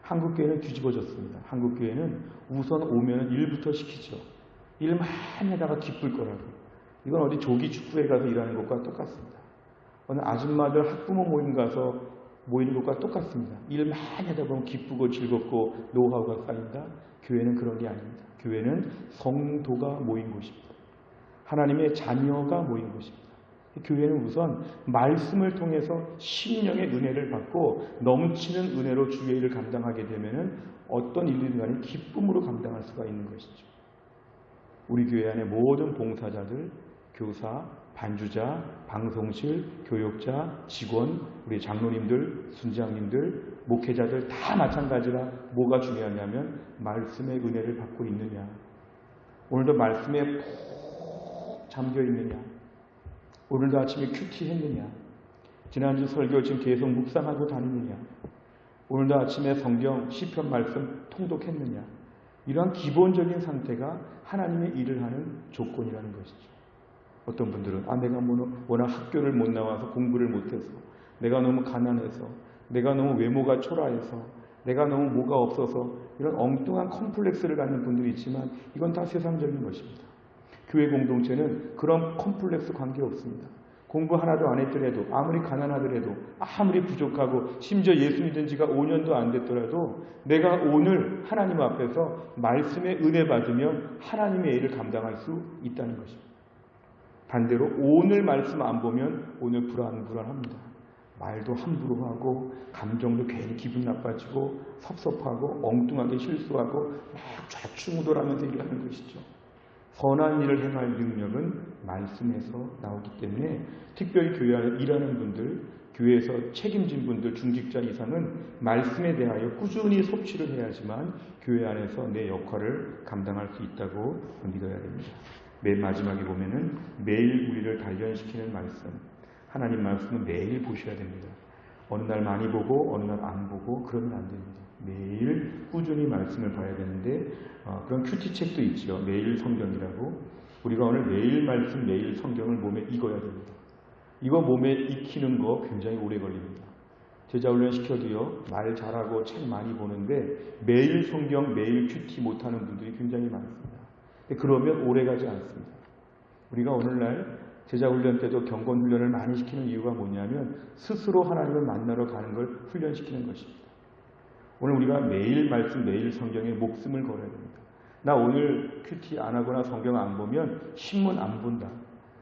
한국교회는 뒤집어졌습니다. 한국교회는 우선 오면 일부터 시키죠. 일 많이 하다가 기쁠 거라고. 이건 어디 조기 축구회 가서 일하는 것과 똑같습니다. 어느 아줌마들 학부모 모임 가서 모이는 것과 똑같습니다. 일 많이 하다 보면 기쁘고 즐겁고 노하우가 쌓인다. 교회는 그런 게 아닙니다. 교회는 성도가 모인 곳입니다. 하나님의 자녀가 모인 곳입니다. 교회는 우선 말씀을 통해서 심령의 은혜를 받고 넘치는 은혜로 주의 일을 감당하게 되면 어떤 일이든 간에 기쁨으로 감당할 수가 있는 것이죠. 우리 교회 안에 모든 봉사자들, 교사, 반주자, 방송실, 교역자, 직원, 우리 장로님들, 순장님들, 목회자들 다 마찬가지라 뭐가 중요하냐면 말씀의 은혜를 받고 있느냐. 오늘도 말씀에 푹 잠겨 있느냐. 오늘도 아침에 큐티 했느냐. 지난주 설교 지금 계속 묵상하고 다니느냐. 오늘도 아침에 성경 시편 말씀 통독했느냐. 이러한 기본적인 상태가 하나님의 일을 하는 조건이라는 것이죠. 어떤 분들은 내가 워낙 학교를 못 나와서 공부를 못해서, 내가 너무 가난해서, 내가 너무 외모가 초라해서, 내가 너무 뭐가 없어서 이런 엉뚱한 컴플렉스를 갖는 분들이 있지만 이건 다 세상적인 것입니다. 교회 공동체는 그런 컴플렉스 관계없습니다. 공부 하나도 안 했더라도, 아무리 가난하더라도, 아무리 부족하고 심지어 예수 믿은 지가 5년도 안 됐더라도 내가 오늘 하나님 앞에서 말씀의 은혜 받으면 하나님의 일을 감당할 수 있다는 것입니다. 반대로 오늘 말씀 안 보면 오늘 불안합니다. 말도 함부로 하고 감정도 괜히 기분 나빠지고 섭섭하고 엉뚱하게 실수하고 막 좌충우돌하면서 일하는 것이죠. 선한 일을 행할 능력은 말씀에서 나오기 때문에 특별히 교회 안에 일하는 분들, 교회에서 책임진 분들, 중직자 이상은 말씀에 대하여 꾸준히 섭취를 해야지만 교회 안에서 내 역할을 감당할 수 있다고 믿어야 됩니다. 맨 마지막에 보면은 매일 우리를 단련시키는 말씀, 하나님 말씀은 매일 보셔야 됩니다. 어느 날 많이 보고 어느 날 안 보고 그러면 안 됩니다. 매일 꾸준히 말씀을 봐야 되는데 그런 큐티책도 있죠. 매일 성경이라고. 우리가 오늘 매일 말씀, 매일 성경을 몸에 익어야 됩니다. 이거 몸에 익히는 거 굉장히 오래 걸립니다. 제자훈련 시켜도요. 말 잘하고 책 많이 보는데 매일 성경, 매일 큐티 못하는 분들이 굉장히 많습니다. 그러면 오래가지 않습니다. 우리가 오늘날 제자훈련 때도 경건훈련을 많이 시키는 이유가 뭐냐면 스스로 하나님을 만나러 가는 걸 훈련시키는 것입니다. 오늘 우리가 매일 말씀, 매일 성경에 목숨을 걸어야 됩니다. 나 오늘 큐티 안 하거나 성경 안 보면 신문 안 본다.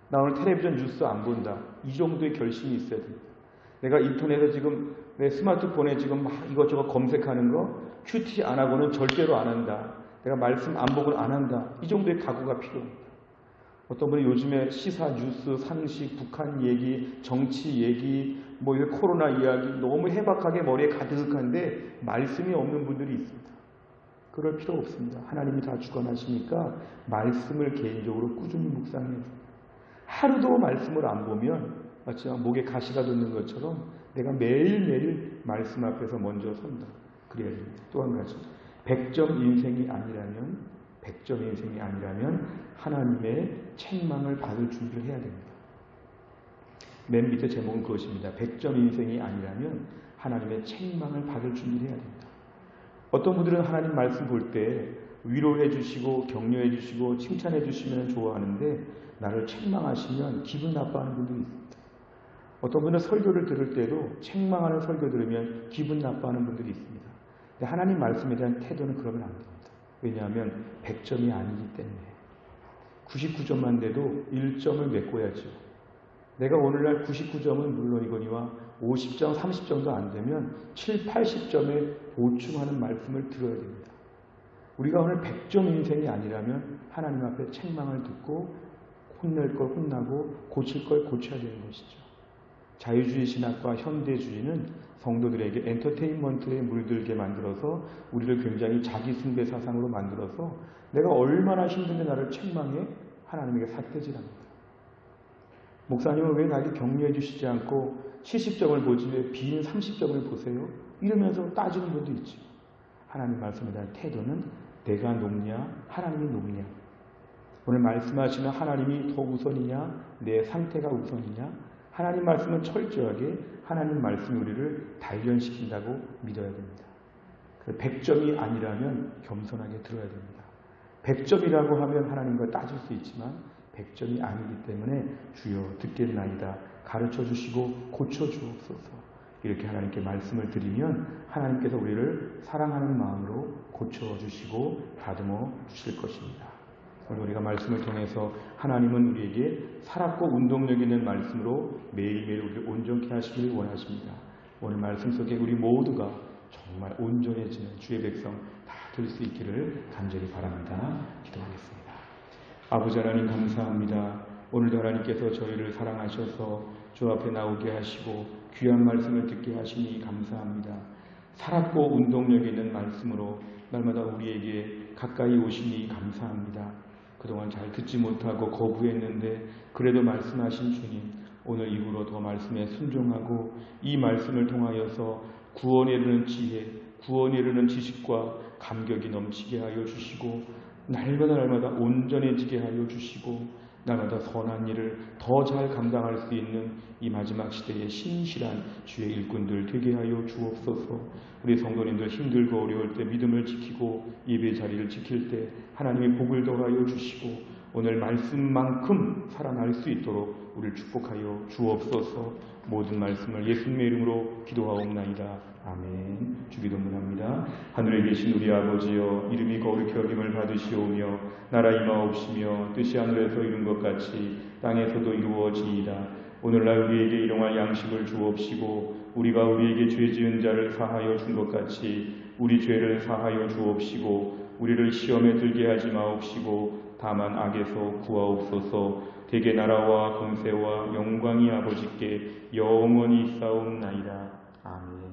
나 오늘 텔레비전 뉴스 안 본다. 이 정도의 결심이 있어야 됩니다. 내가 인터넷에 지금 내 스마트폰에 지금 막 이것저것 검색하는 거 큐티 안 하고는 절대로 안 한다. 내가 말씀 안 보고는 안 한다. 이 정도의 각오가 필요합니다. 어떤 분이 요즘에 시사, 뉴스, 상식, 북한 얘기, 정치 얘기, 코로나 이야기 너무 해박하게 머리에 가득한데 말씀이 없는 분들이 있습니다. 그럴 필요 없습니다. 하나님이 다 주관하시니까 말씀을 개인적으로 꾸준히 묵상해야 됩니다. 하루도 말씀을 안 보면 마치 목에 가시가 돋는 것처럼 내가 매일매일 말씀 앞에서 먼저 선다. 그래야 됩니다. 또 한 가지. 100점 인생이 아니라면 하나님의 책망을 받을 준비를 해야 됩니다. 맨 밑에 제목은 그것입니다. 100점 인생이 아니라면 하나님의 책망을 받을 준비를 해야 됩니다. 어떤 분들은 하나님 말씀 볼 때 위로해 주시고 격려해 주시고 칭찬해 주시면 좋아하는데 나를 책망하시면 기분 나빠하는 분들이 있습니다. 어떤 분은 설교를 들을 때도 책망하는 설교 들으면 기분 나빠하는 분들이 있습니다. 근데 하나님 말씀에 대한 태도는 그러면 안 됩니다. 왜냐하면 100점이 아니기 때문에 99점만 돼도 1점을 메꿔야죠. 내가 오늘날 99점은 물론이거니와 50점, 30점도 안 되면 7, 80점에 보충하는 말씀을 들어야 됩니다. 우리가 오늘 100점 인생이 아니라면 하나님 앞에 책망을 듣고 혼낼 걸 혼나고 고칠 걸 고쳐야 되는 것이죠. 자유주의 신학과 현대주의는 성도들에게 엔터테인먼트에 물들게 만들어서 우리를 굉장히 자기 숭배 사상으로 만들어서 내가 얼마나 힘든데 나를 책망해 하나님에게 삿대질합니다. 목사님은 왜 나에게 격려해 주시지 않고 70점을 보지 왜 빈 30점을 보세요? 이러면서 따지는 분도 있죠. 하나님 말씀에 대한 태도는 내가 높냐 하나님이 높냐. 오늘 말씀하시는 하나님이 더 우선이냐 내 상태가 우선이냐. 하나님 말씀은 철저하게 하나님 말씀이 우리를 단련시킨다고 믿어야 됩니다. 100점이 아니라면 겸손하게 들어야 됩니다. 100점이라고 하면 하나님과 따질 수 있지만 100점이 아니기 때문에 주여 듣겠나이다 가르쳐 주시고 고쳐 주옵소서. 이렇게 하나님께 말씀을 드리면 하나님께서 우리를 사랑하는 마음으로 고쳐 주시고 다듬어 주실 것입니다. 오늘 우리가 말씀을 통해서 하나님은 우리에게 살았고 운동력 있는 말씀으로 매일매일 우리를 온전케 하시기를 원하십니다. 오늘 말씀 속에 우리 모두가 정말 온전해지는 주의 백성 다 될 수 있기를 간절히 바랍니다. 기도하겠습니다. 아버지 하나님 감사합니다. 오늘도 하나님께서 저희를 사랑하셔서 주 앞에 나오게 하시고 귀한 말씀을 듣게 하시니 감사합니다. 살았고 운동력 있는 말씀으로 날마다 우리에게 가까이 오시니 감사합니다. 그동안 잘 듣지 못하고 거부했는데 그래도 말씀하신 주님, 오늘 이후로 더 말씀에 순종하고 이 말씀을 통하여서 구원에 이르는 지혜, 구원에 이르는 지식과 감격이 넘치게 하여 주시고 날마다 온전해지게 하여 주시고 날마다 선한 일을 더 잘 감당할 수 있는 이 마지막 시대의 신실한 주의 일꾼들 되게 하여 주옵소서. 우리 성도님들 힘들고 어려울 때 믿음을 지키고 예배 자리를 지킬 때 하나님의 복을 더하여 주시고 오늘 말씀만큼 살아날 수 있도록 우리를 축복하여 주옵소서. 모든 말씀을 예수님의 이름으로 기도하옵나이다. 아멘. 주기도문합니다. 하늘에 계신 우리 아버지여, 이름이 거룩히 여김을 받으시오며 나라 임하옵시며 뜻이 하늘에서 이룬 것 같이 땅에서도 이루어지이다. 오늘날 우리에게 일용할 양식을 주옵시고 우리가 우리에게 죄 지은 자를 사하여 준 것 같이 우리 죄를 사하여 주옵시고 우리를 시험에 들게 하지 마옵시고 다만 악에서 구하옵소서. 대개 나라와 권세와 영광이 아버지께 영원히 있사옵나이다. 아멘.